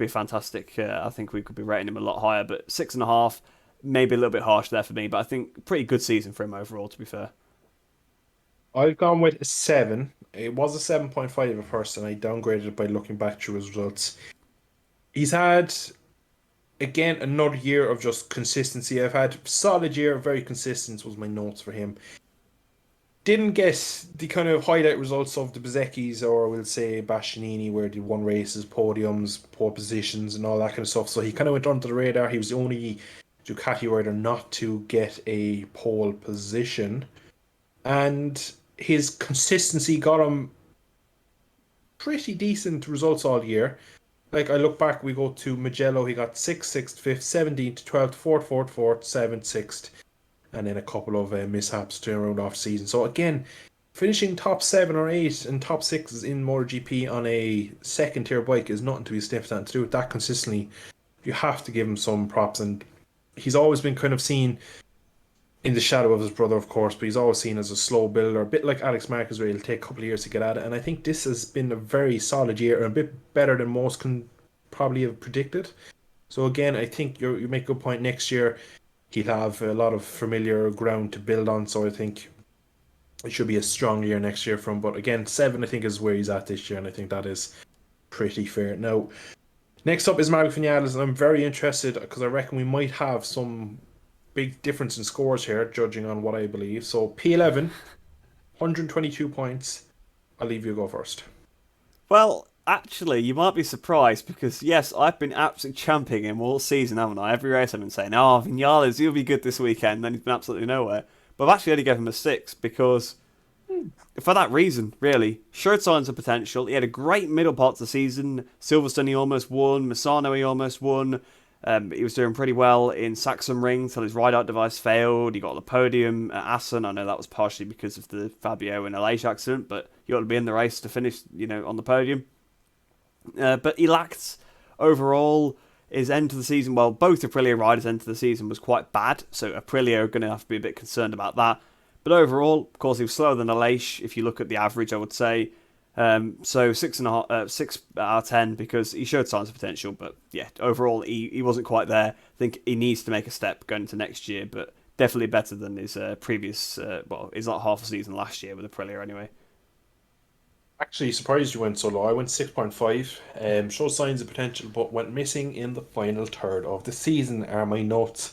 fantastic. I think we could be rating him a lot higher, but 6.5, maybe a little bit harsh there for me, but I think pretty good season for him overall, to be fair. I've gone with a 7. It was a 7.5 at first, and I downgraded it by looking back through his results. He's had, again, another year of just consistency. I've had solid year, very consistent was my notes for him. Didn't get the kind of highlight results of the Bezzecchis or we'll say Bastianini, where they won races, podiums, pole positions, and all that kind of stuff. So he kind of went under the radar. He was the only Ducati rider not to get a pole position. And his consistency got him pretty decent results all year. Like, I look back, we go to Magello, he got 6th, 6th, 5th, 17th, 12th, 4th, 4th, 4th, 7th, 6th, and then a couple of mishaps to round off season. So again, finishing top 7 or 8 and top 6s in MotoGP on a second tier bike is nothing to be sniffed at. To do it that consistently, you have to give him some props. And he's always been kind of seen in the shadow of his brother, of course, but he's always seen as a slow builder, a bit like Alex Marquez, where it'll take a couple of years to get at it. And I think this has been a very solid year, and a bit better than most can probably have predicted. So again, I think you make a good point. Next year, he'll have a lot of familiar ground to build on. So I think it should be a strong year next year from. But again, 7 I think is where he's at this year, and I think that is pretty fair. Now, next up is Marco Vinales, and I'm very interested because I reckon we might have some big difference in scores here, judging on what I believe. So P11, 122 points. I'll leave you go first. Well, actually, you might be surprised because, yes, I've been absolutely championing him all season, haven't I? Every race I've been saying, oh, Vinales, he'll be good this weekend. Then he's been absolutely nowhere. But I've actually only given him a 6 because, for that reason, really, showed signs of potential. He had a great middle part of the season. Silverstone he almost won. Misano he almost won. He was doing pretty well in Sachsenring until his ride-out device failed. He got on the podium at Assen. I know that was partially because of the Fabio and Aleix accident, but he ought to be in the race to finish, on the podium. But he lacked, overall, his end to the season. Well, both Aprilia riders' end to the season was quite bad, so Aprilia are going to have to be a bit concerned about that. But overall, of course, he was slower than Aleix, if you look at the average, I would say. So 6.5, 6 out of 10 because he showed signs of potential, but yeah, overall he wasn't quite there. I think he needs to make a step going into next year, but definitely better than his previous. It's not half a season last year with Aprilia anyway. Actually, surprised you went so low. I went 6.5. Showed signs of potential, but went missing in the final third of the season are my notes.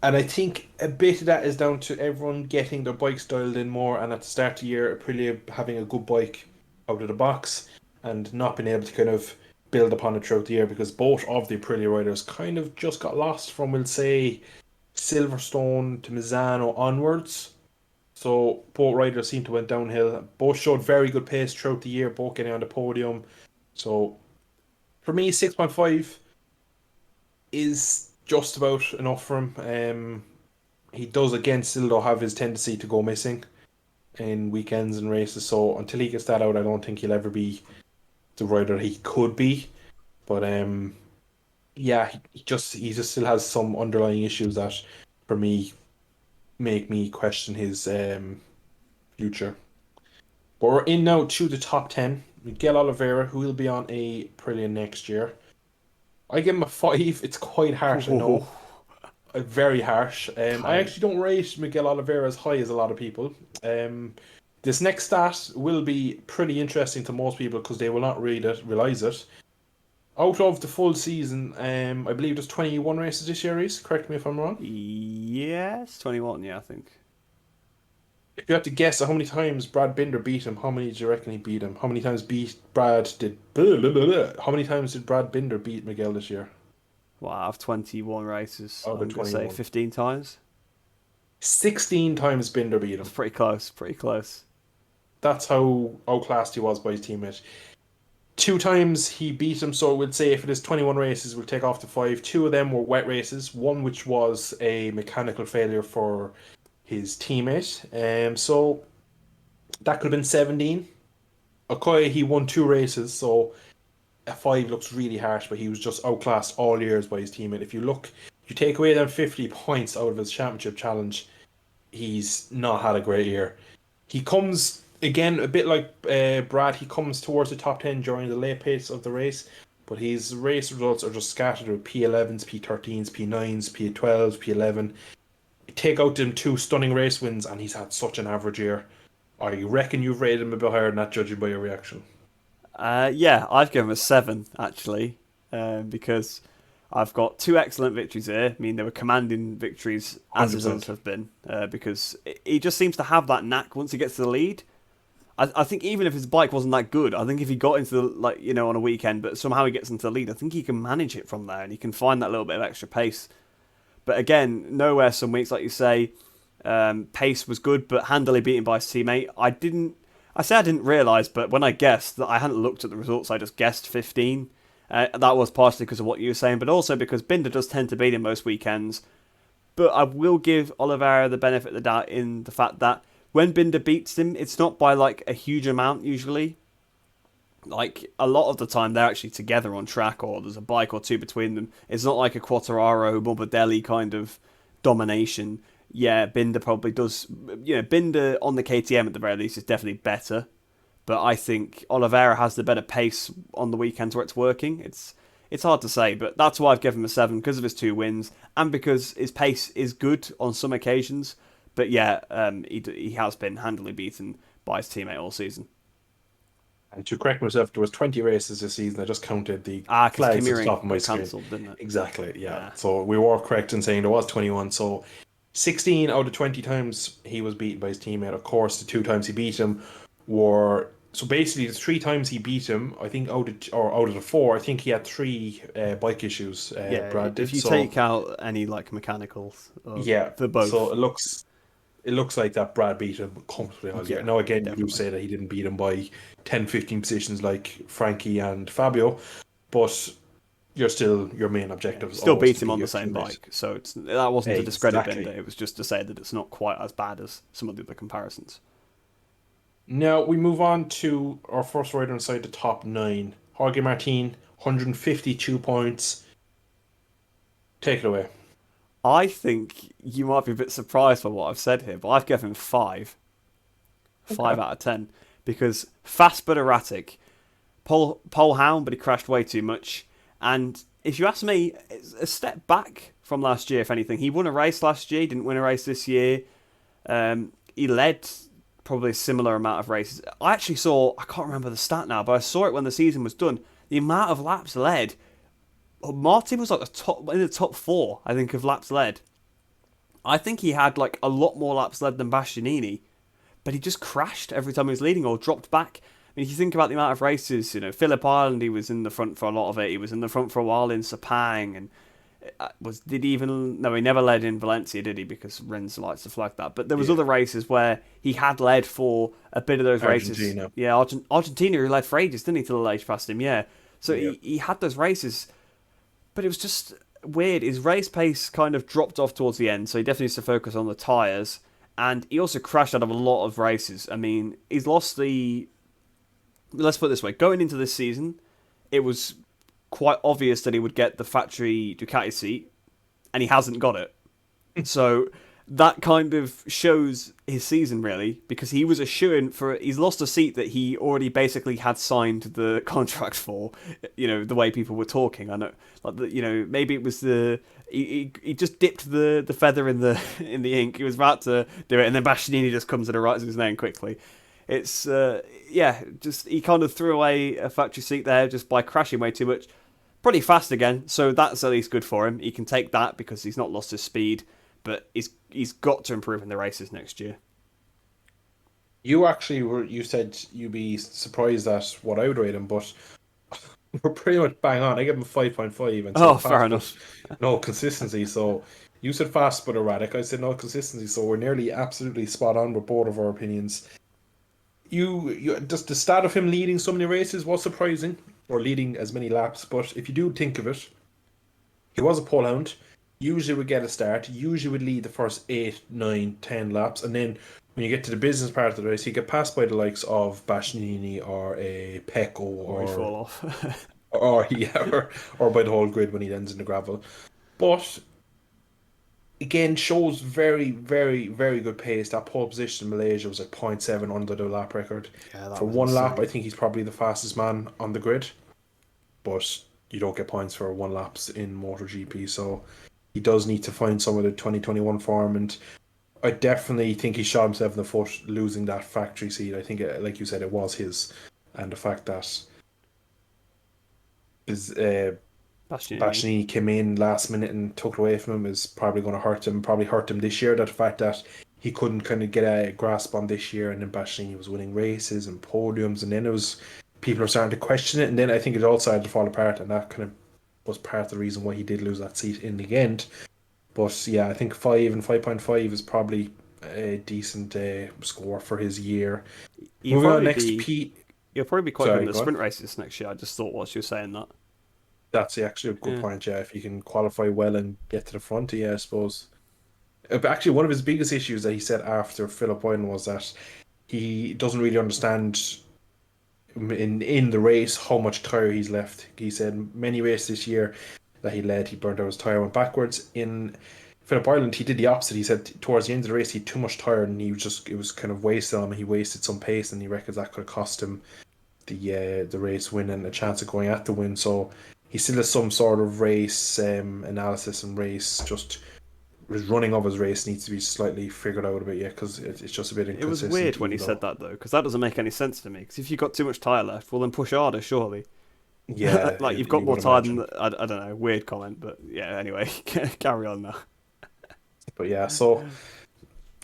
And I think a bit of that is down to everyone getting their bikes dialed in more, and at the start of the year, Aprilia having a good bike out of the box and not being able to kind of build upon it throughout the year, because both of the Aprilia riders kind of just got lost from, we'll say, Silverstone to Misano onwards. So both riders seem to went downhill. Both showed very good pace throughout the year, both getting on the podium. So for me, 6.5 is just about enough for him. He does again still though have his tendency to go missing in weekends and races. So until he gets that out, I don't think he'll ever be the rider he could be. But yeah, he just still has some underlying issues that, for me, make me question his future. But we're in now to the top 10. Miguel Oliveira, who will be on a Aprilia next year. I give him a 5. It's quite harsh, I know. Very harsh. I actually don't rate Miguel Oliveira as high as a lot of people. This next stat will be pretty interesting to most people because they will not realise it. Out of the full season, I believe there's 21 races this year, Reese. Correct me if I'm wrong. Yes, 21, yeah, I think. If you had to guess how many times Brad Binder beat him, how many do you reckon he beat him? How many times How many times did Brad Binder beat Miguel this year? Well, out of 21 races, Out of I'm going to say 21. 15 times. 16 times Binder beat him. That's pretty close, pretty close. That's how outclassed he was by his teammate. 2 times he beat him, so we'd say if it is 21 races, we'll take off the 5. 2 of them were wet races, one which was a mechanical failure for his teammate. So that could have been 17. Okoye, he won 2 races, so a 5 looks really harsh, but he was just outclassed all years by his teammate. If you take away them 50 points out of his championship challenge, he's not had a great year. He comes, again, a bit like Brad, he comes towards the top 10 during the late pace of the race, but his race results are just scattered with P11s, P13s, P9s, P12s, P11. Take out them 2 stunning race wins, and he's had such an average year. I reckon you've rated him a bit higher than that, judging by your reaction. Yeah, I'd give him a 7, actually, because I've got 2 excellent victories here. I mean, they were commanding victories, as his others have been, because he just seems to have that knack once he gets to the lead. I think even if his bike wasn't that good, I think if he got into the, on a weekend, but somehow he gets into the lead, I think he can manage it from there, and he can find that little bit of extra pace. But again, nowhere some weeks, like you say, pace was good, but handily beaten by his teammate. I say I didn't realise, but when I guessed that I hadn't looked at the results, I just guessed 15. That was partially because of what you were saying, but also because Binder does tend to beat him most weekends. But I will give Oliveira the benefit of the doubt in the fact that when Binder beats him, it's not by like a huge amount usually. Like a lot of the time, they're actually together on track, or there's a bike or two between them. It's not like a Quartararo, Morbidelli kind of domination. Yeah, Binder probably does. Binder on the KTM at the very least is definitely better. But I think Oliveira has the better pace on the weekends where it's working. It's hard to say, but that's why I've given him a 7 because of his 2 wins and because his pace is good on some occasions. But yeah, he has been handily beaten by his teammate all season. And to correct myself, there was 20 races this season. I just counted the Because flags at the Kimi top of my got screen. cancelled, didn't it? Exactly, yeah. So we were correct in saying there was 21. So 16 out of 20 times he was beaten by his teammate. Of course, the 2 times he beat him were... So basically, the 3 times he beat him, I think out of the 4, I think he had 3 bike issues. Brad did. If you take out any like mechanicals, for both. So it looks like that Brad beat him comfortably all year. Now again, definitely. You do say that he didn't beat him by 10, 15 positions like Frankie and Fabio, but your main objective is still beat him on the same bike. So that wasn't to discredit Binder. It was just to say that it's not quite as bad as some of the other comparisons. Now we move on to our first rider inside the top 9. Jorge Martin, 152 points. Take it away. I think you might be a bit surprised by what I've said here, but I've given him 5. 5 out of 10. Because fast but erratic. Pole hound, but he crashed way too much. And if you ask me, it's a step back from last year, if anything. He won a race last year, he didn't win a race this year. He led probably a similar amount of races. I can't remember the stat now, but I saw it when the season was done. The amount of laps led, Martin was like in the top 4, I think, of laps led. I think he had like a lot more laps led than Bastianini, but he just crashed every time he was leading or dropped back. I mean, if you think about the amount of races, Phillip Island, he was in the front for a lot of it. He was in the front for a while in Sepang, and he never led in Valencia, did he? Because Renz likes to flag that. But there was other races where he had led for a bit of those Argentina. races. Yeah, Argentina, he led for ages, didn't he, till the age past him? Yeah. So he had those races, but it was just weird. His race pace kind of dropped off towards the end, so he definitely needs to focus on the tyres. And he also crashed out of a lot of races. I mean, he's lost the... Let's put it this way. Going into this season, it was quite obvious that he would get the factory Ducati seat, and he hasn't got it. So that kind of shows his season, really, because he was a shoo-in for... He's lost a seat that he already basically had signed the contract for, the way people were talking. I know, maybe it was he just dipped the feather in the ink. He was about to do it, and then Bastianini just comes and writes his name quickly. It's, just he kind of threw away a factory seat there just by crashing way too much. Pretty fast again, so that's at least good for him. He can take that because he's not lost his speed, but he's got to improve in the races next year. You said you'd be surprised at what I would rate him, but we're pretty much bang on. I give him 5.5. And fair enough. No consistency, so you said fast but erratic. I said no consistency, so we're nearly absolutely spot on with both of our opinions. You just the stat of him leading so many races was surprising, or leading as many laps. But if you do think of it, he was a pole hound. Usually would get a start. Usually would lead the first 8, 9, 10 laps, and then when you get to the business part of the race, you get passed by the likes of Bastianini or a Pecco or fall off, or by the whole grid when he ends in the gravel. But again, shows very, very, very good pace. That pole position in Malaysia was like 0.7 under the lap record. Yeah, for one lap, I think he's probably the fastest man on the grid. But you don't get points for 1 laps in MotoGP, so he does need to find some of the 2021 form. And I definitely think he shot himself in the foot losing that factory seat. I think, like you said, it was his. And the fact that his... Bastianini came in last minute and took it away from him is probably going to hurt him. Probably hurt him this year. That the fact that he couldn't kind of get a grasp on this year, and then Bastianini was winning races and podiums, and then people are starting to question it, and then I think it all started to fall apart, and that kind of was part of the reason why he did lose that seat in the end. But yeah, I think 5 and 5.5 is probably a decent score for his year. He'll Moving on probably next, be Pete. he'll probably be quite good in Sorry, the go on. sprint races next year. I just thought whilst you were saying that. That's actually a good Yeah. point, yeah. If he can qualify well and get to the front, yeah, I suppose. But actually, one of his biggest issues that he said after Philip Boylan was that he doesn't really understand in the race how much tire he's left. He said many races this year that he led, he burned out his tire, went backwards. In Phillip Island, he did the opposite. He said towards the end of the race, he had too much tire and he was just, it was kind of wasted on him. He wasted some pace, and he reckons that could have cost him the race win and a chance of going at the win. So he still has some sort of race analysis and race just his running of his race needs to be slightly figured out a bit, yeah, because it's just a bit It was inconsistent. weird when he Even said though, that though, because that doesn't make any sense to me. Because if you've got too much tire left, well then push harder, surely. yeah, Like you've got you more would tire than imagine. I don't know. Weird comment, but yeah. Anyway, carry on now. But yeah, so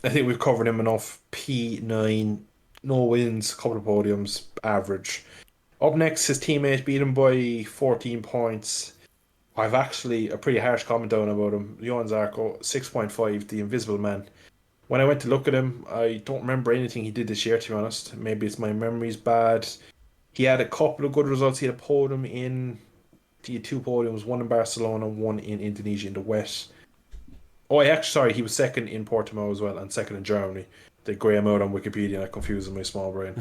I think we've covered him enough. P9, no wins, couple of podiums, average. Up next, his teammate beat him by 14 points. I've actually a pretty harsh comment down about him. Johan Zarco, 6.5, the invisible man. When I went to look at him, I don't remember anything he did this year, to be honest. Maybe it's my memory's bad. He had a couple of good results. He had a podium in, he had two podiums, one in Barcelona, one in Indonesia in the wet. Oh, sorry, he was second in Portimao as well, and second in Germany. They grey him out on Wikipedia, and that confuses my small brain.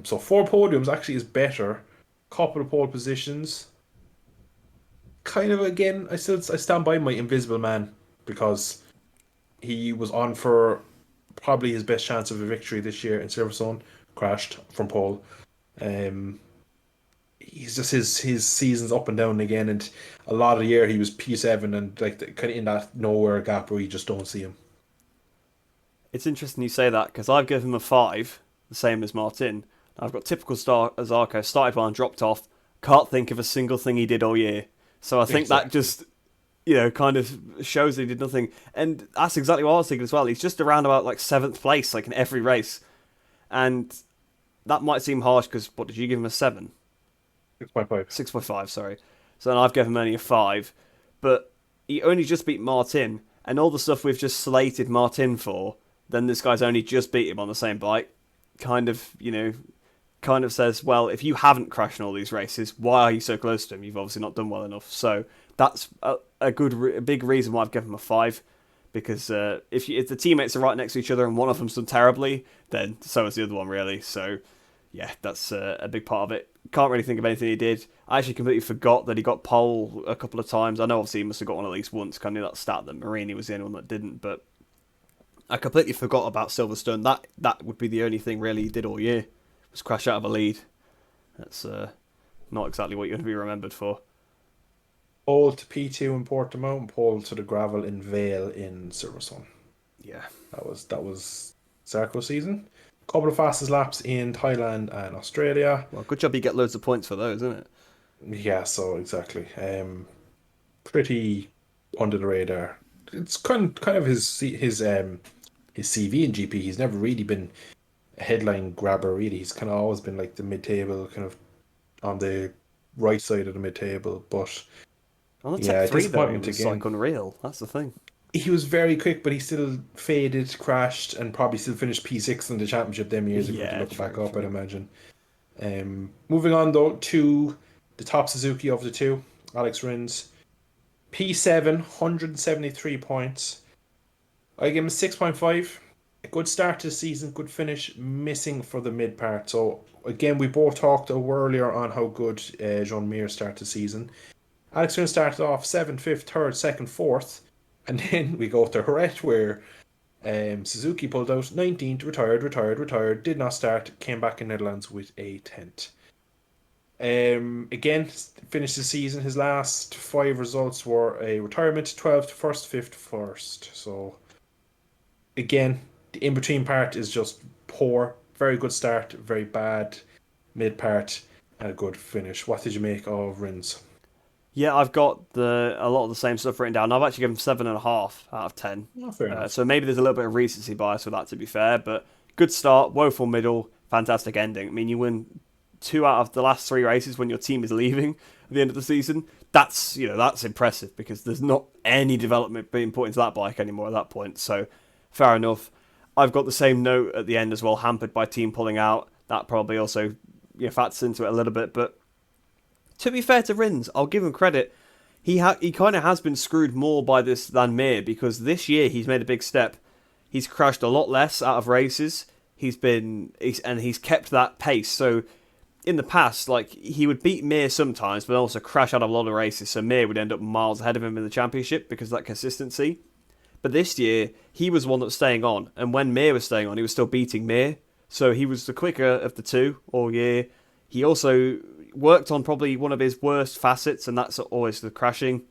So four podiums actually is better. Couple of pole positions. Kind of again, I stand by my invisible man because he was on for probably his best chance of a victory this year in Silverstone. Crashed from pole. Um, he's just his seasons up and down again, and a lot of the year he was P7 and like kind of in that nowhere gap where you just don't see him. It's interesting you say that because I've given him a 5, the same as Martin. I've got typical star Zarco, started well and dropped off. Can't think of a single thing he did all year. So I think that Exactly. just, kind of shows he did nothing. And that's exactly what I was thinking as well. He's just around about like 7th place, like in every race. And that might seem harsh because, what, did you give him a 7? 6.5. 6.5, sorry. So then I've given him only a 5. But he only just beat Martin. And all the stuff we've just slated Martin for, then this guy's only just beat him on the same bike. Kind of, kind of says, well, if you haven't crashed in all these races, why are you so close to him? You've obviously not done well enough. So that's a big reason why I've given him a 5. Because if the teammates are right next to each other and one of them's done terribly, then so is the other one, really. So yeah, that's a big part of it. Can't really think of anything he did. I actually completely forgot that he got pole a couple of times. I know obviously he must have got one at least once. I knew that stat that Marini was the only one that didn't, but I completely forgot about Silverstone. That would be the only thing really he did all year, was crash out of a lead. That's not exactly what you're going to be remembered for. Pole to P2 in Portimao and pole to the gravel in Vale in Silverstone. Yeah. That was Zarco's season. Couple of fastest laps in Thailand and Australia. Well, good job you get loads of points for those, isn't it? Yeah, so exactly. Pretty under the radar. It's kind of his CV in GP. He's never really been a headline grabber. Really, he's kind of always been like the mid table, kind of on the right side of the mid table. But On the Tech yeah, 3, though, he disappointment was like again. unreal. That's the thing. He was very quick, but he still faded, crashed, and probably still finished P6 in the championship them years ago to Yeah, look back true, up, I'd true. imagine. Moving on though to the top Suzuki of the two, Alex Rins. P7, 173 points. I give him a 6.5. A good start to the season, good finish, missing for the mid part. So, again, we both talked earlier on how good Jean Mir started the season. Alex Rins started off 7th, 5th, 3rd, 2nd, 4th. And then we go to Horet, where Suzuki pulled out 19th, retired, did not start, came back in Netherlands with a 10th. Again, finished the season. His last 5 results were a retirement, 12th, 1st, 5th, 1st. So, again, the in between part is just poor. Very good start, very bad mid part, and a good finish. What did you make of Rins? Yeah, I've got a lot of the same stuff written down. I've actually given him 7.5 out of 10. Not fair enough. So maybe there's a little bit of recency bias with that, to be fair. But good start, woeful middle, fantastic ending. I mean, you win 2 out of the last 3 races when your team is leaving at the end of the season. That's impressive because there's not any development being put into that bike anymore at that point. So fair enough. I've got the same note at the end as well, hampered by team pulling out. That probably also factors into it a little bit. But to be fair to Rins, I'll give him credit. He kind of has been screwed more by this than Mir, because this year he's made a big step. He's crashed a lot less out of races. He's kept that pace. So in the past, like, he would beat Mir sometimes, but also crash out of a lot of races. So Mir would end up miles ahead of him in the championship because of that consistency. But this year, he was the one that was staying on. And when Mir was staying on, he was still beating Mir. So he was the quicker of the two all year. He also worked on probably one of his worst facets, and that's always the crashing.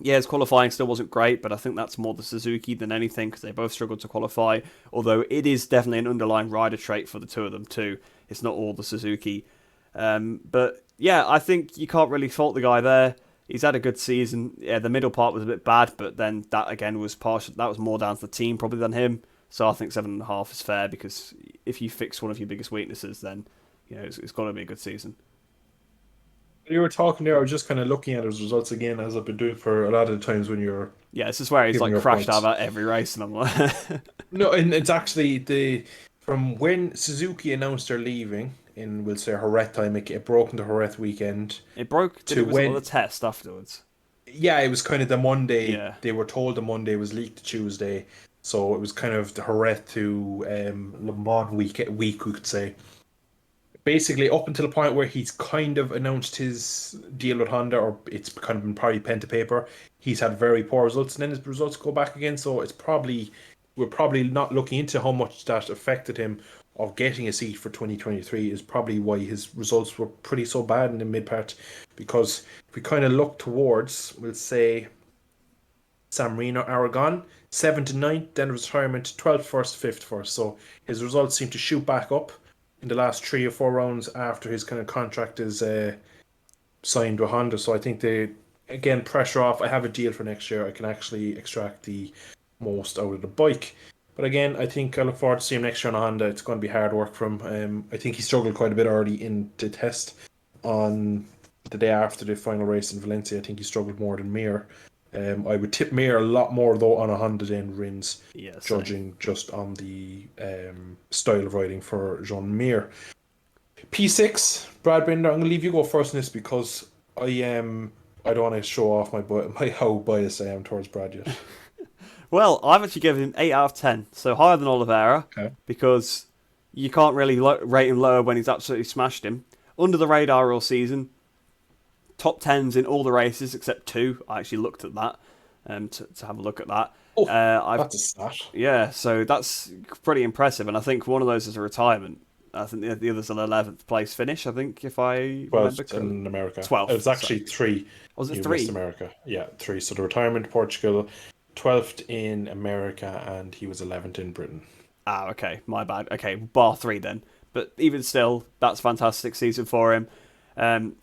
Yeah, his qualifying still wasn't great, but I think that's more the Suzuki than anything, because they both struggled to qualify. Although it is definitely an underlying rider trait for the two of them too. It's not all the Suzuki. But yeah, I think you can't really fault the guy there. He's had a good season. Yeah, the middle part was a bit bad, but then that again was partial. That was more down to the team probably than him. So I think 7.5 is fair, because if you fix one of your biggest weaknesses, then it's got to be a good season. You were talking there, I was just kind of looking at his results again, as I've been doing for a lot of the times when you're... Yeah, this is where he's like crashed out about every race, and I'm like... No, and it's actually from when Suzuki announced they're leaving in, we'll say, Jerez time, it broke into Jerez weekend. It broke to when... the test afterwards. Yeah, it was kind of the Monday. Yeah. They were told the Monday was leaked to Tuesday, so it was kind of the Jerez to Le Mans week, we could say. Basically, up until the point where he's kind of announced his deal with Honda, or it's kind of been probably pen to paper, he's had very poor results, and then his results go back again. So we're probably not looking into how much that affected him of getting a seat for 2023. Is probably why his results were pretty so bad in the mid part. Because if we kind of look towards, we'll say, San Marino, Aragon, 7th to 9th, then retirement, 12th first, 5th first. So his results seem to shoot back up in the last 3 or 4 rounds after his kind of contract is signed with Honda. So I think again, pressure off. I have a deal for next year. I can actually extract the most out of the bike. But again, I think I look forward to seeing him next year on Honda. It's going to be hard work for him. I think he struggled quite a bit early in the test on the day after the final race in Valencia. I think he struggled more than Mir. I would tip Mir a lot more, though, on a Honda than Rins, judging just on the style of riding for Jean Mir. P6, Brad Binder, I'm going to leave you go first in this, because I don't want to show off my how biased I am towards Brad yet. Well, I've actually given him 8 out of 10, so higher than Oliveira, because you can't really rate him lower when he's absolutely smashed him. Under the radar all season. Top 10s in all the races except 2. I actually looked at that to have a look at that. Oh, that's a stat. Yeah, so that's pretty impressive. And I think one of those is a retirement. I think the other's an 11th place finish, I think, if I remember correctly. In America. 12th. It was actually 3. Was it 3? America. Yeah, 3. So the retirement, Portugal, 12th in America, and he was 11th in Britain. Ah, okay. My bad. Okay, bar 3 then. But even still, that's a fantastic season for him.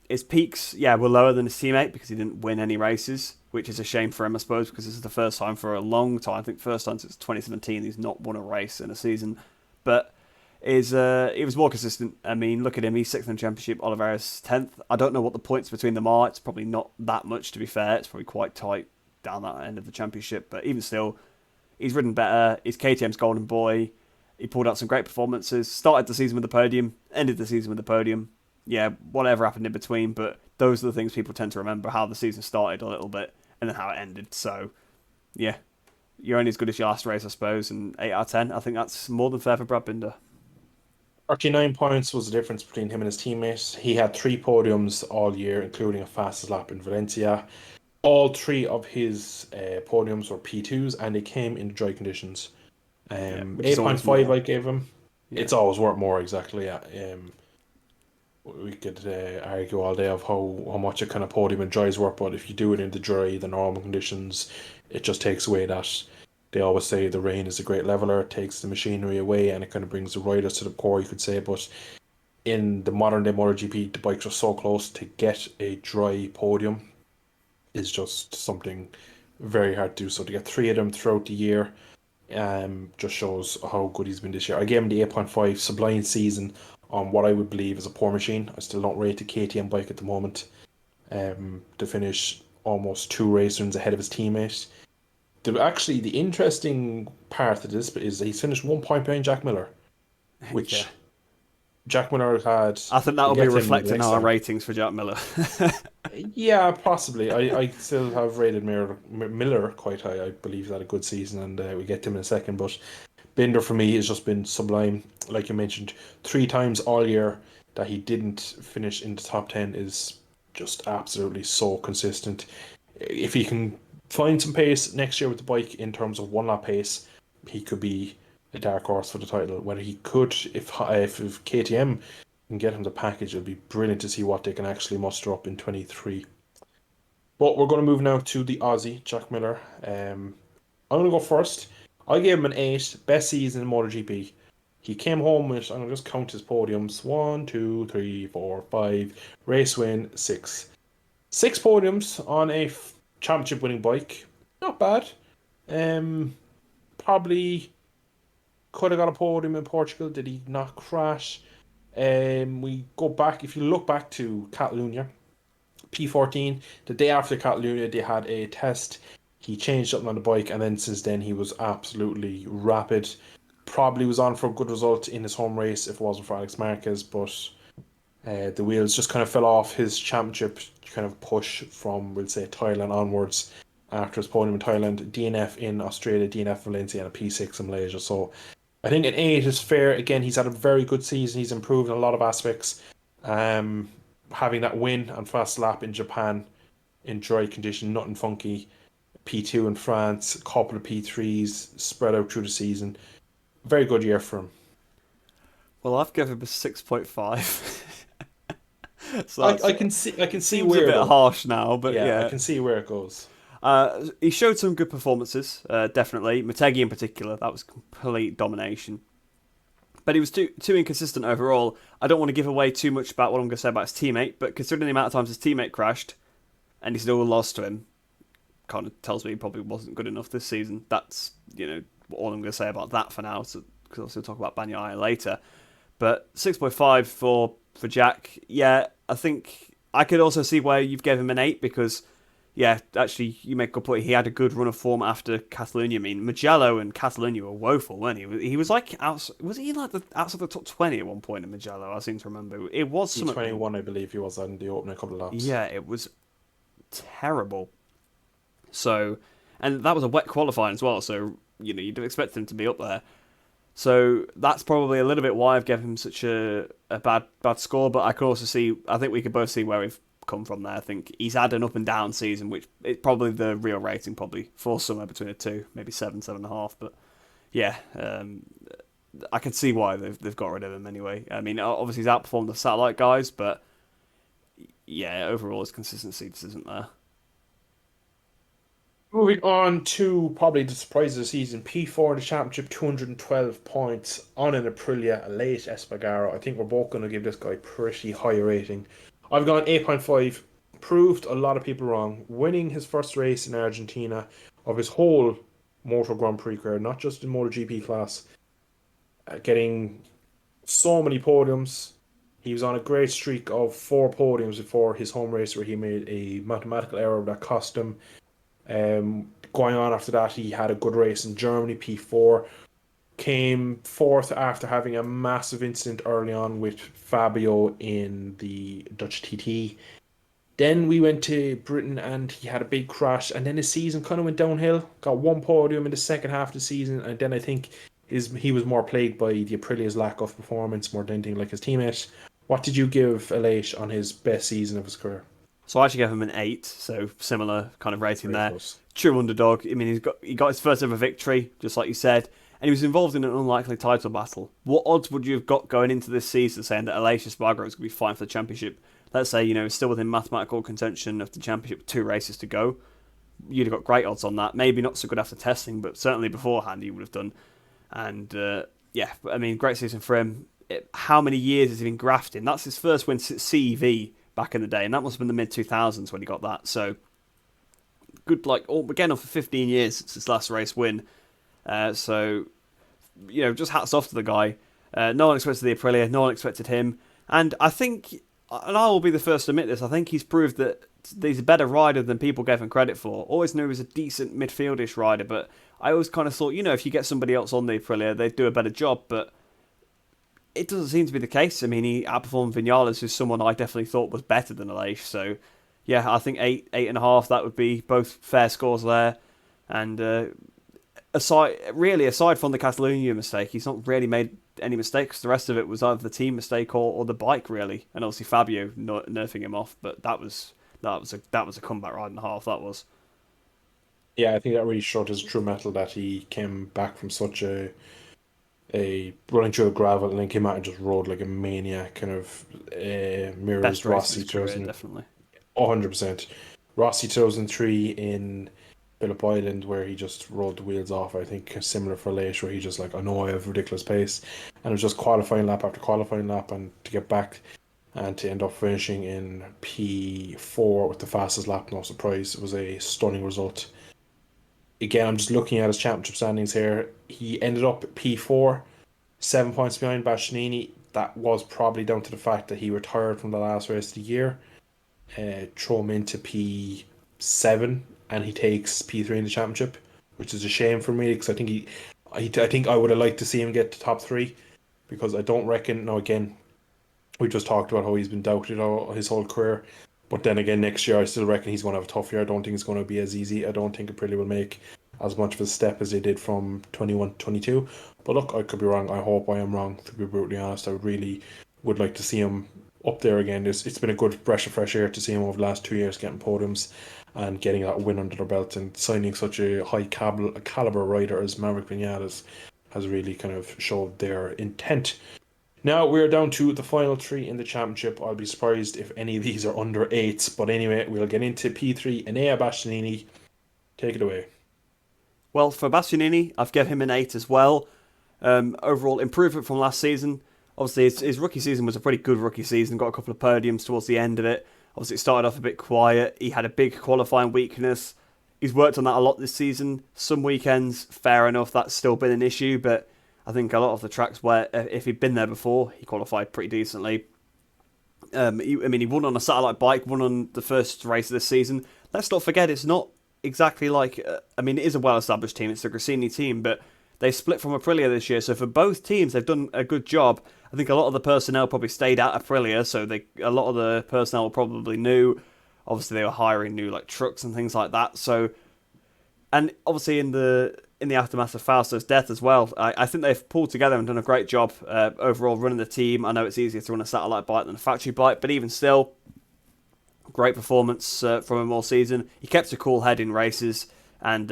His peaks, were lower than his teammate because he didn't win any races, which is a shame for him, I suppose, because this is the first time for a long time. I think first time since 2017 he's not won a race in a season. But he was more consistent. I mean, look at him. He's 6th in the championship. Oliveira's 10th. I don't know what the points between them are. It's probably not that much, to be fair. It's probably quite tight down that end of the championship. But even still, he's ridden better. He's KTM's golden boy. He pulled out some great performances. Started the season with the podium. Ended the season with the podium. Yeah, whatever happened in between, but those are the things people tend to remember, how the season started a little bit and then how it ended. So, yeah, you're only as good as your last race, I suppose, and 8 out of 10, I think that's more than fair for Brad Binder. 39 points was the difference between him and his teammates. He had 3 podiums all year, including a fastest lap in Valencia. All 3 of his podiums were P2s, and they came in dry conditions. 8.5 I gave him. Yeah. It's always worth more, exactly, yeah. We could argue all day of how much a kind of podium in dry is worth, but if you do it in the normal conditions, it just takes away that. They always say the rain is a great leveler, it takes the machinery away, and it kind of brings the riders to the core, you could say. But in the modern day MotoGP, the bikes are so close, to get a dry podium is just something very hard to do. So to get 3 of them throughout the year just shows how good he's been this year. I gave him the 8.5, sublime season on what I would believe is a poor machine. I still don't rate the KTM bike at the moment. To finish almost 2 race runs ahead of his teammate. The interesting part of this is he's finished 1 point behind Jack Miller, Yeah. which Jack Miller had. I think We'll that'll be get to him reflected in next our time. ratings for Jack Miller. Yeah, possibly. I still have rated Miller quite high. I believe he's had a good season, and we get to him in a second. But Binder for me has just been sublime. Like you mentioned, 3 times all year that he didn't finish in the top 10 is just absolutely so consistent. If he can find some pace next year with the bike in terms of one lap pace, he could be a dark horse for the title. Whether he could, if KTM can get him the package, it'll be brilliant to see what they can actually muster up in 23. But we're going to move now to the Aussie, Jack Miller. I'm going to go first. I gave him an 8, best season in MotoGP. He came home with, I'm going to just count his podiums: 1, 2, 3, 4, 5, race win, 6. 6 podiums on a championship winning bike. Not bad. Um, Probably could have got a podium in Portugal. Did he not crash? We go back, if you look back to Catalunya, P14, the day after Catalunya, they had a test. He changed something on the bike, and then since then, he was absolutely rapid. Probably was on for a good result in his home race if it wasn't for Alex Marquez, but the wheels just kind of fell off his championship kind of push from, we'll say, Thailand onwards after his podium in Thailand, DNF in Australia, DNF Valencia, and a P6 in Malaysia. So I think an 8 is fair. Again, he's had a very good season. He's improved in a lot of aspects. Having that win on fast lap in Japan in dry condition, nothing funky. P2 in France, a couple of P3s spread out through the season. Very good year for him. Well, I've given him a 6.5. So I can see seems a where bit though. harsh now, but Yeah, I yeah. can see where it goes. He showed some good performances, definitely. Motegi in particular, that was complete domination. But he was too inconsistent overall. I don't want to give away too much about what I'm going to say about his teammate, but considering the amount of times his teammate crashed and he still lost to him, kind of tells me he probably wasn't good enough this season. That's, all I'm going to say about that for now, because I'll still talk about Bagnaia later. But 6.5 for Jack, yeah, I think I could also see where you've given him an 8 because, yeah, actually, you make a good point. He had a good run of form after Catalonia. I mean, Mugello and Catalonia were woeful, weren't he? He was like, was he like outside the top 20 at one point in Mugello? I seem to remember. It was something. 21, I believe he was on the opening couple of laps. Yeah, it was terrible. So, and that was a wet qualifying as well, so, you'd expect him to be up there. So that's probably a little bit why I've given him such a bad score, but I can also see, I think we could both see where we've come from there. I think he's had an up and down season, which it's probably the real rating probably falls somewhere between the two, maybe 7.5, but yeah, I can see why they've got rid of him anyway. I mean, obviously he's outperformed the satellite guys, but yeah, overall his consistency just isn't there. Moving on to probably the surprise of the season, P4 in the championship, 212 points on an Aprilia, a late Espargaro. I think we're both going to give this guy pretty high rating. I've gone 8.5, proved a lot of people wrong, winning his first race in Argentina of his whole Motor Grand Prix career, not just in MotoGP class, getting so many podiums. He was on a great streak of 4 podiums before his home race where he made a mathematical error that cost him. Going on after that, he had a good race in Germany, P4. Came fourth after having a massive incident early on with Fabio in the Dutch TT. Then we went to Britain and he had a big crash, and then his season kind of went downhill. Got 1 podium in the second half of the season, and then I think he was more plagued by the Aprilia's lack of performance more than anything like his teammate. What did you give Aleix on his best season of his career? So I actually gave him an 8, so similar kind of rating Very there. close. True underdog. I mean, he got his first ever victory, just like you said, and he was involved in an unlikely title battle. What odds would you have got going into this season saying that Aleix Espargaro is going to be fighting for the championship? Let's say, still within mathematical contention of the championship with 2 races to go. You'd have got great odds on that. Maybe not so good after testing, but certainly beforehand you would have done. And yeah, I mean, great season for him. How many years has he been grafting? That's his first win since CEV back in the day, and that must have been the mid-2000s when he got that. So, good, again, for 15 years since his last race win. So, just hats off to the guy. No one expected the Aprilia, no one expected him. And I think and I will be the first to admit this, I think he's proved that he's a better rider than people gave him credit for. Always knew he was a decent midfieldish rider, but I always kind of thought, if you get somebody else on the Aprilia, they'd do a better job, but it doesn't seem to be the case. I mean, he outperformed Vinales, who's someone I definitely thought was better than Aleix, so yeah, I think 8.5, that would be both fair scores there, and aside from the Catalonia mistake, he's not really made any mistakes. The rest of it was either the team mistake or the bike, really. And obviously Fabio nerfing him off, but that was a comeback ride and a half. That was. Yeah, I think that really showed his true mettle, that he came back from such a running through the gravel and then came out and just rode like a maniac, kind of mirrors Best race of Rossi his career, 2000, definitely. 100%. Rossi 2003 in Phillip Island, where he just rolled the wheels off. I think similar for Leish, where he just like, I know I have ridiculous pace, and it was just qualifying lap after qualifying lap, and to get back and to end up finishing in P4 with the fastest lap, no surprise. It was a stunning result. Again, I'm just looking at his championship standings here. He ended up at P4, 7 points behind Bastianini. That was probably down to the fact that he retired from the last race of the year. Throw him into P7, and he takes P3 in the championship, which is a shame for me, because I think I would have liked to see him get to top three, because I don't reckon. Now again, we just talked about how he's been doubted all his whole career, but then again, next year I still reckon he's going to have a tough year. I don't think it's going to be as easy. I don't think Aprilia will make as much of a step as they did from 21 to 22. But look, I could be wrong. I hope I am wrong, to be brutally honest. I really would like to see him up there again. It's been a good breath of fresh air to see him over the last 2 years getting podiums and getting that win under their belt, and signing such a high caliber rider as Maverick Vinales has really kind of showed their intent. Now we're down to the final three in the championship. I'll be surprised if any of these are under 8s, but anyway, we'll get into P3. Enea Bastianini, take it away. Well, for Bastianini, I've given him an 8 as well. Overall improvement from last season. Obviously, his rookie season was a pretty good rookie season. Got a couple of podiums towards the end of it. Obviously, it started off a bit quiet. He had a big qualifying weakness. He's worked on that a lot this season. Some weekends, fair enough, that's still been an issue, but I think a lot of the tracks where, if he'd been there before, he qualified pretty decently. He won on a satellite bike, won on the first race of this season. Let's not forget, it's not exactly like... it is a well-established team, it's the Gresini team, but they split from Aprilia this year, so for both teams, they've done a good job. I think a lot of the personnel probably stayed at Aprilia, so a lot of the personnel were probably new. Obviously, they were hiring new trucks and things like that. So, and obviously in the aftermath of Fausto's death as well, I think they've pulled together and done a great job overall running the team. I know it's easier to run a satellite bike than a factory bike, but even still, great performance from him all season. He kept a cool head in races and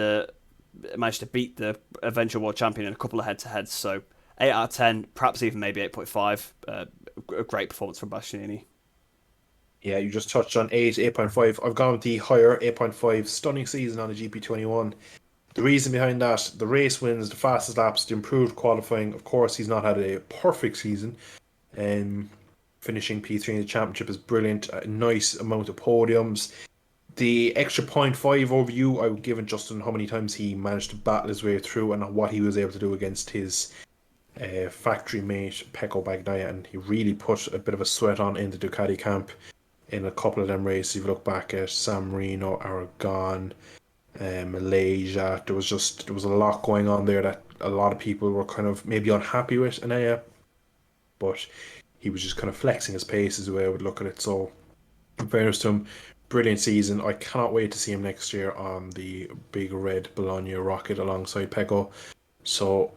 managed to beat the eventual world champion in a couple of head-to-heads. So 8 out of 10, perhaps even maybe 8.5. A great performance from Bastianini. Yeah, you just touched on 8.5. I've gone with the higher 8.5. Stunning season on the GP21. The reason behind that, the race wins, the fastest laps, the improved qualifying. Of course, he's not had a perfect season. Finishing P3 in the championship is brilliant. A nice amount of podiums. The extra 0.5 overview I would give just on how many times he managed to battle his way through and what he was able to do against his factory mate Pecco Bagnaia, and he really put a bit of a sweat on in the Ducati camp in a couple of them races. If you look back at San Marino, Aragon, Malaysia, there was a lot going on there that a lot of people were kind of maybe unhappy with Enea, but he was just kind of flexing his pace is the way I would look at it. So in fairness to him, brilliant season. I cannot wait to see him next year on the big red Bologna rocket alongside Pecco. So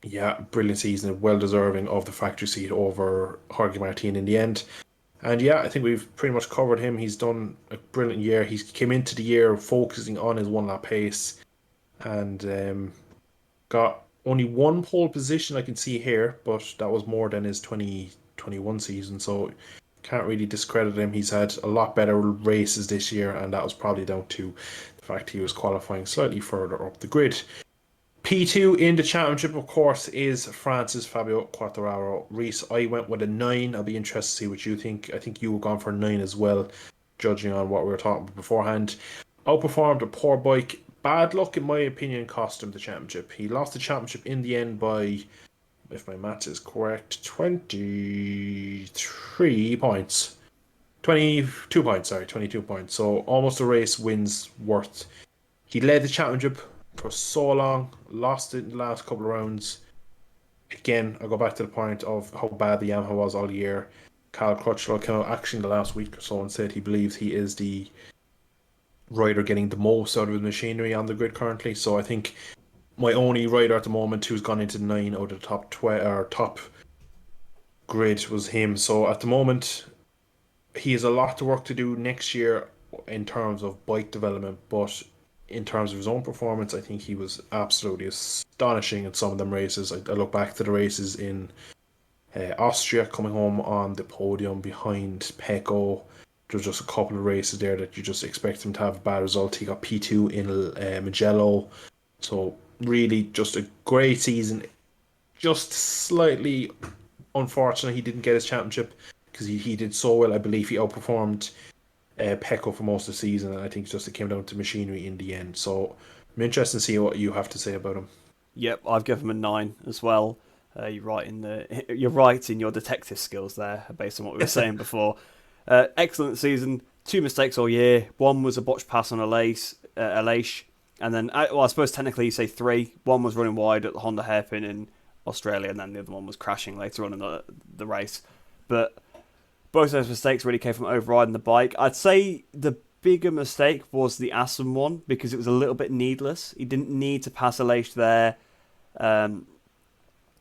yeah, brilliant season, well deserving of the factory seat over Jorge Martin in the end. And yeah, I think we've pretty much covered him. He's done a brilliant year. He came into the year focusing on his one lap pace and got only one pole position I can see here, but that was more than his 2021 season, so can't really discredit him. He's had a lot better races this year, and that was probably down to the fact he was qualifying slightly further up the grid. P2 in the championship, of course, is France's Fabio Quartararo. Reese, I went with a 9. I'll be interested to see what you think. I think you were gone for a 9 as well, judging on what we were talking about beforehand. Outperformed a poor bike. Bad luck, in my opinion, cost him the championship. He lost the championship in the end by, if my maths is correct, 23 points. 22 points, sorry, 22 points. So almost a race wins worth. He led the championship for so long, lost it in the last couple of rounds. Again, I go back to the point of how bad the Yamaha was all year. Cal Crutchlow came out actually in the last week or so and said he believes he is the rider getting the most out of his machinery on the grid currently. So I think my only rider at the moment who's gone into 9 out of the top 12 or top grid was him. So at the moment, he has a lot to work to do next year in terms of bike development, but in terms of his own performance, I think he was absolutely astonishing in some of them races. I look back to the races in Austria, coming home on the podium behind Pecco. There's just a couple of races there that you just expect him to have a bad result. He got P2 in Mugello. So really just a great season. Just slightly unfortunate he didn't get his championship because he did so well. I believe he outperformed Pecco for most of the season, and I think just it came down to machinery in the end. So I'm interested to see what you have to say about him. Yep, I've given him a 9 as well. You're right in your detective skills there, based on what we were saying before. Excellent season. 2 mistakes all year. One was a botched pass on Aleix, and then I suppose technically you say 3. One was running wide at the Honda hairpin in Australia, and then the other one was crashing later on in the race. But both those mistakes really came from overriding the bike. I'd say the bigger mistake was the Assen one because it was a little bit needless. He didn't need to pass Aleix there.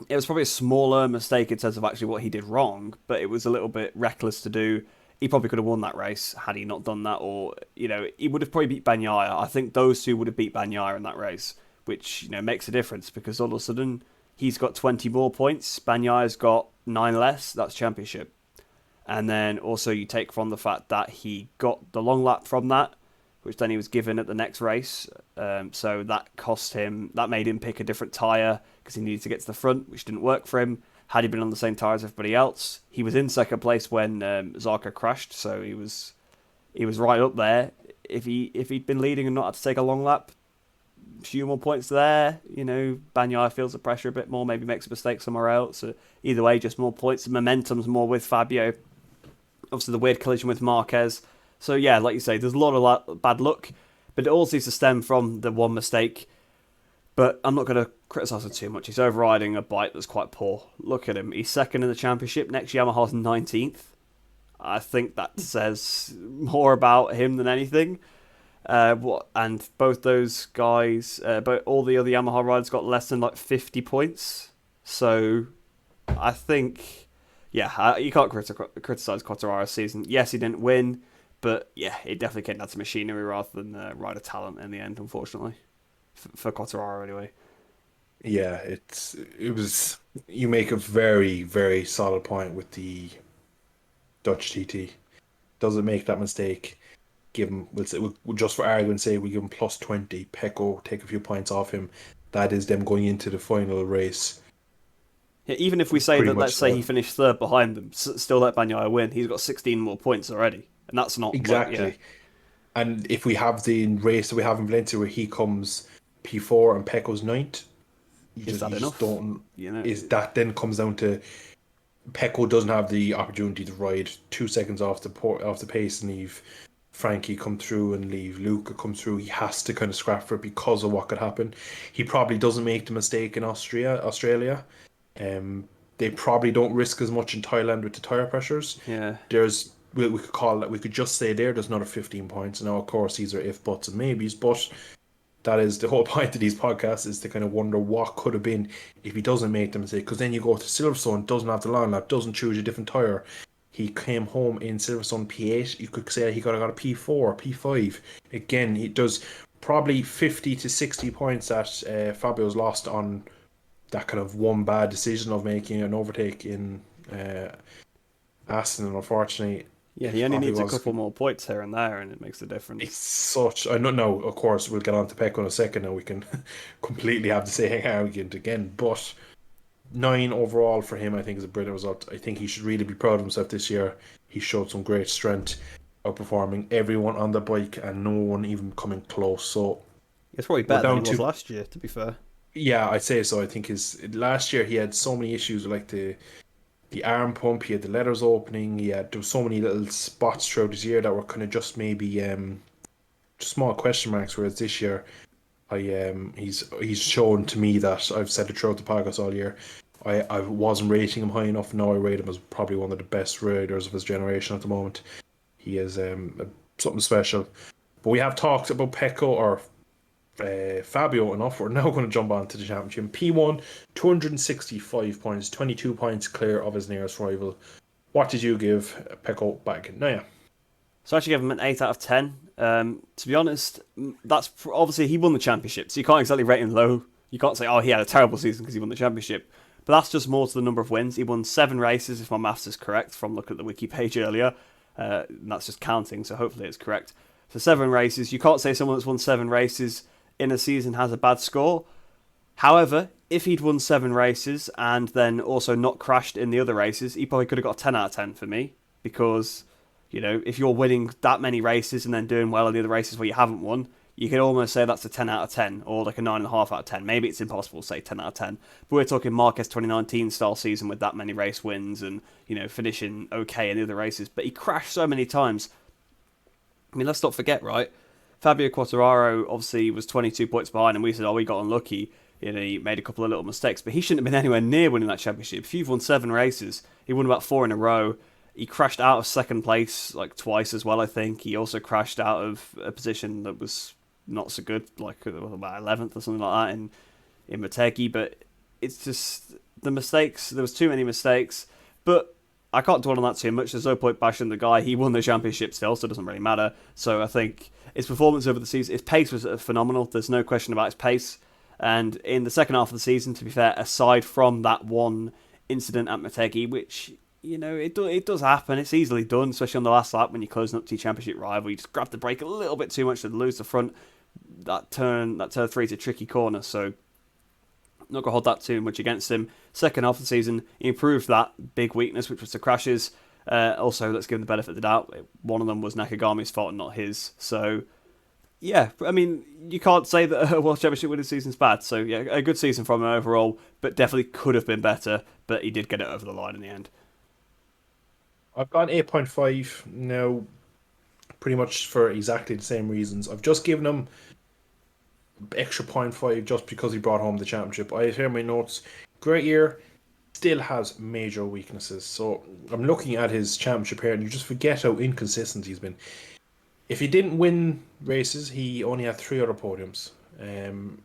It was probably a smaller mistake in terms of actually what he did wrong, but it was a little bit reckless to do. He probably could have won that race had he not done that, or he would have probably beat Bagnaia. I think those two would have beat Bagnaia in that race, which makes a difference because all of a sudden he's got 20 more points, Bagnaia's got 9 less. That's championship. And then also you take from the fact that he got the long lap from that, which then he was given at the next race. So that made him pick a different tyre because he needed to get to the front, which didn't work for him. Had he been on the same tyre as everybody else, he was in second place when Zarco crashed, so he was right up there. If he'd been leading and not had to take a long lap, a few more points there. Bagnaia feels the pressure a bit more, maybe makes a mistake somewhere else. So either way, just more points. The momentum's more with Fabio. Obviously, the weird collision with Marquez. So yeah, like you say, there's a lot of bad luck, but it all seems to stem from the one mistake. But I'm not going to criticise him too much. He's overriding a bike that's quite poor. Look at him. He's second in the championship. Next Yamaha's 19th. I think that says more about him than anything. And both those guys, but all the other Yamaha riders got less than 50 points. So I think, you can't criticise Quartararo's season. Yes, he didn't win, but yeah, it definitely came down to machinery rather than rider talent in the end, unfortunately. For Quartararo, anyway. Yeah, it was. You make a very, very solid point with the Dutch TT. Doesn't make that mistake. Give him, just for argument's sake, we give him plus 20. Pecco, take a few points off him. That is them going into the final race. Yeah, even if we say that, let's say he finished third behind them, still let Bagnaia win, he's got 16 more points already. And that's not... Exactly. And if we have the race that we have in Valencia where he comes P4 and Pecco's 9th, is that enough? Is that then comes down to Pecco doesn't have the opportunity to ride 2 seconds off the pace and leave Frankie come through and leave Luca come through. He has to kind of scrap for it because of what could happen. He probably doesn't make the mistake in Australia. They probably don't risk as much in Thailand with the tyre pressures. Yeah. We could call that. We could just say there's another 15 points. Now, of course, these are if, buts, and maybes, but that is the whole point of these podcasts is to kind of wonder what could have been if he doesn't make the mistake. Because then you go to Silverstone, doesn't have the long lap, doesn't choose a different tyre. He came home in Silverstone P8. You could say he could have got a P4, P5. Again, he does probably 50 to 60 points that Fabio's lost on that kind of one bad decision of making an overtake in Aston, and unfortunately. Yeah, he only needs a couple more points here and there, and it makes a difference. It's such... I don't know, of course, we'll get on to Pecco in a second, and we can completely have the same argument again, but 9 overall for him, I think, is a brilliant result. I think he should really be proud of himself this year. He showed some great strength, outperforming everyone on the bike, and no one even coming close, so... It's probably better than he was last year, to be fair. Yeah, I'd say so. I think last year he had so many issues with the arm pump, he had the letters opening, there was so many little spots throughout his year that were kind of just maybe just small question marks. Whereas this year, he's shown to me that I've said it throughout the podcast all year. I wasn't rating him high enough. Now I rate him as probably one of the best riders of his generation at the moment. He is something special. But we have talked about Pecco or Fabio enough. We're now going to jump on to the championship. P1, 265 points, 22 points clear of his nearest rival. What did you give Pecco back? Now, So I actually give him an 8 out of 10. To be honest, that's obviously he won the championship, so you can't exactly rate him low. You can't say, oh, he had a terrible season because he won the championship. But that's just more to the number of wins. He won 7 races, if my maths is correct, from looking at the wiki page earlier. And that's just counting, so hopefully it's correct. So 7 races. You can't say someone that's won 7 races in a season has a bad score. However, if he'd won 7 races and then also not crashed in the other races, he probably could have got a 10 out of 10 for me. Because, if you're winning that many races and then doing well in the other races where you haven't won, you could almost say that's a 10 out of 10 or like a 9.5 out of 10. Maybe it's impossible to say 10 out of 10. But we're talking Marquez 2019 style season with that many race wins and, finishing okay in the other races. But he crashed so many times. I mean, let's not forget, right? Fabio Quartararo obviously was 22 points behind, and we said, oh, we got unlucky. He made a couple of little mistakes, but he shouldn't have been anywhere near winning that championship. If you've won 7 races, he won about 4 in a row. He crashed out of second place like twice as well, I think. He also crashed out of a position that was not so good, like about 11th or something like that in Motegi. But it's just the mistakes. There was too many mistakes. But I can't dwell on that too much. There's no point bashing the guy. He won the championship still, so it doesn't really matter. So I think his performance over the season, his pace was phenomenal. There's no question about his pace. And in the second half of the season, to be fair, aside from that one incident at Motegi, which, it does happen. It's easily done, especially on the last lap when you're closing up to your championship rival. You just grab the brake a little bit too much to lose the front. That turn 3 is a tricky corner, so not going to hold that too much against him. Second half of the season, he improved that big weakness, which was the crashes. Also, let's give him the benefit of the doubt. One of them was Nakagami's fault and not his. So, yeah, I mean, you can't say that a World Championship winning season's bad. So, yeah, a good season from him overall, but definitely could have been better. But he did get it over the line in the end. I've gone 8.5 now, pretty much for exactly the same reasons. I've just given him extra 0.5 just because he brought home the championship. I have here my notes. Great year, still has major weaknesses. So I'm looking at his championship here, and you just forget how inconsistent he's been. If he didn't win races, he only had 3 other podiums.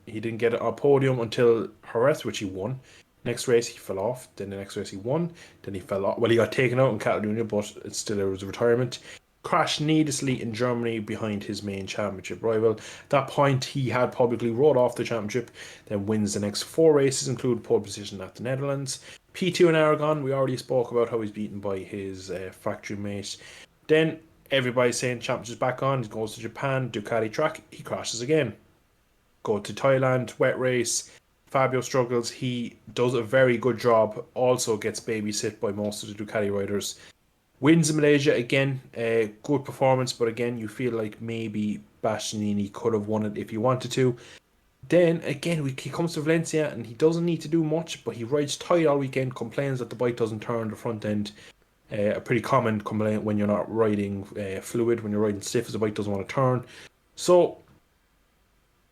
He didn't get a podium until Jerez, which he won. Next race he fell off. Then the next race he won. Then he fell off. Well, he got taken out in Catalonia, but it still was a retirement. Crashed needlessly in Germany behind his main championship rival. At that point, he had publicly wrote off the championship. Then wins the next 4 races, include pole position at the Netherlands. P2 in Aragon, we already spoke about how he's beaten by his factory mate. Then everybody's saying championship's back on. He goes to Japan, Ducati track. He crashes again. Go to Thailand, wet race. Fabio struggles. He does a very good job. Also gets babysit by most of the Ducati riders. Wins in Malaysia again. Good performance, but again, you feel like maybe Bastianini could have won it if he wanted to. Then again, he comes to Valencia and he doesn't need to do much, but he rides tight all weekend. Complains that the bike doesn't turn the front end. A pretty common complaint when you're not riding fluid, when you're riding stiff, as the bike doesn't want to turn. So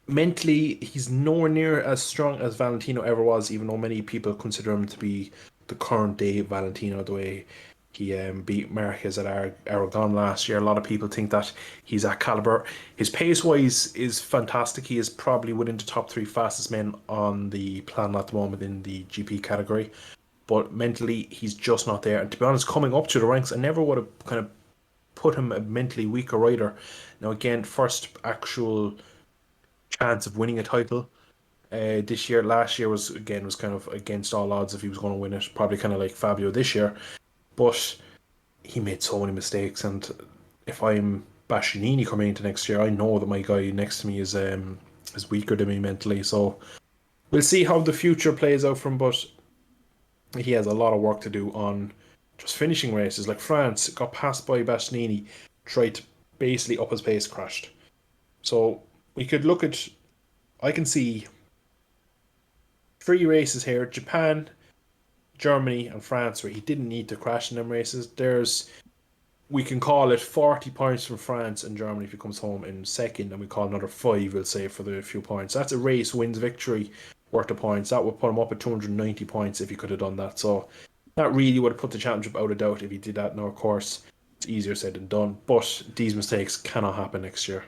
mentally, he's nowhere near as strong as Valentino ever was, even though many people consider him to be the current day Valentino, the way he beat Marquez at Aragon last year. A lot of people think that he's at caliber. His pace-wise is fantastic. He is probably within the top 3 fastest men on the planet at the moment in the GP category. But mentally, he's just not there. And to be honest, coming up to the ranks, I never would have kind of put him a mentally weaker rider. Now, again, first actual chance of winning a title this year. Last year was kind of against all odds if he was going to win it. Probably kind of like Fabio this year. But he made so many mistakes. And if I'm Bastianini coming into next year, I know that my guy next to me is weaker than me mentally. So we'll see how the future plays out from, but he has a lot of work to do on just finishing races. Like France, got passed by Bastianini, tried to basically up his pace, crashed. So we could look at, I can see 3 races here. Japan, Germany and France, where he didn't need to crash in them races. We can call it 40 points from France and Germany if he comes home in second, and we call another 5, we'll say, for the few points. That's a race wins victory worth of points. That would put him up at 290 points if he could have done that. So that really would have put the championship out of doubt if he did that. Now, of course, it's easier said than done, but these mistakes cannot happen next year.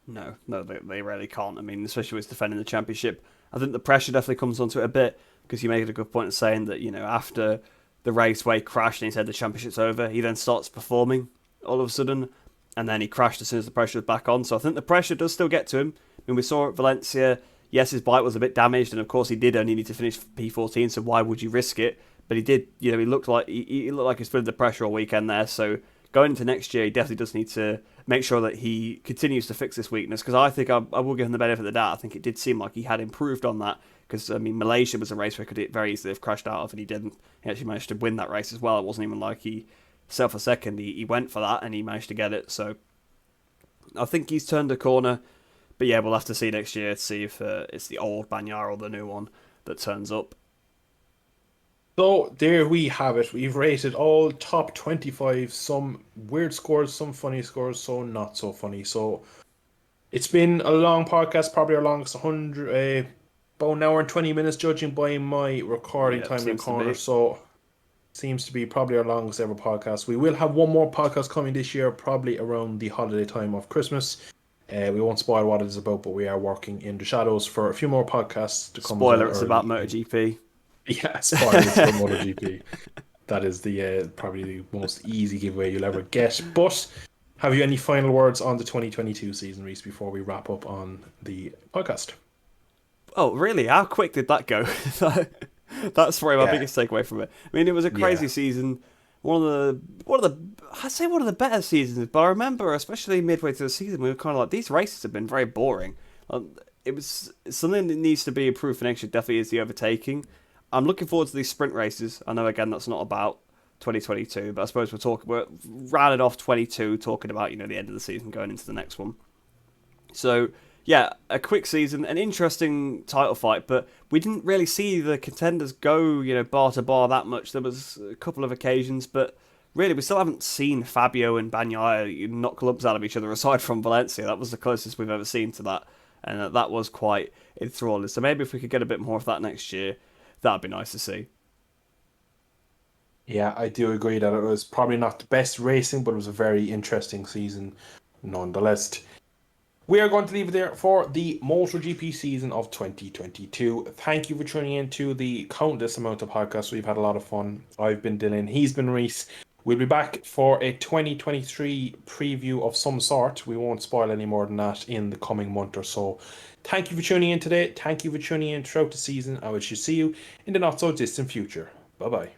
No, they really can't. I mean, especially with defending the championship. I think the pressure definitely comes onto it a bit, because you made a good point of saying that, after the race where he crashed and he said the championship's over, he then starts performing all of a sudden, and then he crashed as soon as the pressure was back on. So I think the pressure does still get to him. I mean, we saw at Valencia, yes, his bike was a bit damaged, and of course he did only need to finish P14, so why would you risk it? But he did, he looked like he looked like he's feeling the pressure all weekend there. So going into next year, he definitely does need to make sure that he continues to fix this weakness, because I think I will give him the benefit of the doubt. I think it did seem like he had improved on that, because, I mean, Malaysia was a race where he could very easily have crashed out of, and he didn't. He actually managed to win that race as well. It wasn't even like he set for second. He went for that, and he managed to get it. So I think he's turned a corner. But yeah, we'll have to see next year to see if it's the old Bagnaia or the new one that turns up. So there we have it. We've rated all top 25, some weird scores, some funny scores, some not so funny. So it's been a long podcast, probably our longest 100, about an hour and 20 minutes judging by my recording time in the corner. So seems to be probably our longest ever podcast. We will have one more podcast coming this year, probably around the holiday time of Christmas. We won't spoil what it is about, but we are working in the shadows for a few more podcasts to come. Spoiler, it's about MotoGP. Yeah, spoiler, it's about MotoGP. That is the probably the most easy giveaway you'll ever get. But have you any final words on the 2022 season, Reese, before we wrap up on the podcast? Oh, really? How quick did that go? That's probably my biggest takeaway from it. I mean, it was a crazy season. One of the better seasons. But I remember, especially midway through the season, we were kind of like, these races have been very boring. It was something that needs to be improved for next year. Definitely is the overtaking. I'm looking forward to these sprint races. I know, again, that's not about 2022, but I suppose we're rounded off 22, talking about the end of the season, going into the next one. So yeah, a quick season, an interesting title fight, but we didn't really see the contenders go, bar to bar that much. There was a couple of occasions, but really we still haven't seen Fabio and Bagnaia knock lumps out of each other aside from Valencia. That was the closest we've ever seen to that, and that was quite enthralling. So maybe if we could get a bit more of that next year, that'd be nice to see. Yeah, I do agree that it was probably not the best racing, but it was a very interesting season nonetheless. We are going to leave it there for the MotoGP season of 2022. Thank you for tuning in to the countless amount of podcasts. We've had a lot of fun. I've been Dylan. He's been Reese. We'll be back for a 2023 preview of some sort. We won't spoil any more than that in the coming month or so. Thank you for tuning in today. Thank you for tuning in throughout the season. I wish to see you in the not so distant future. Bye-bye.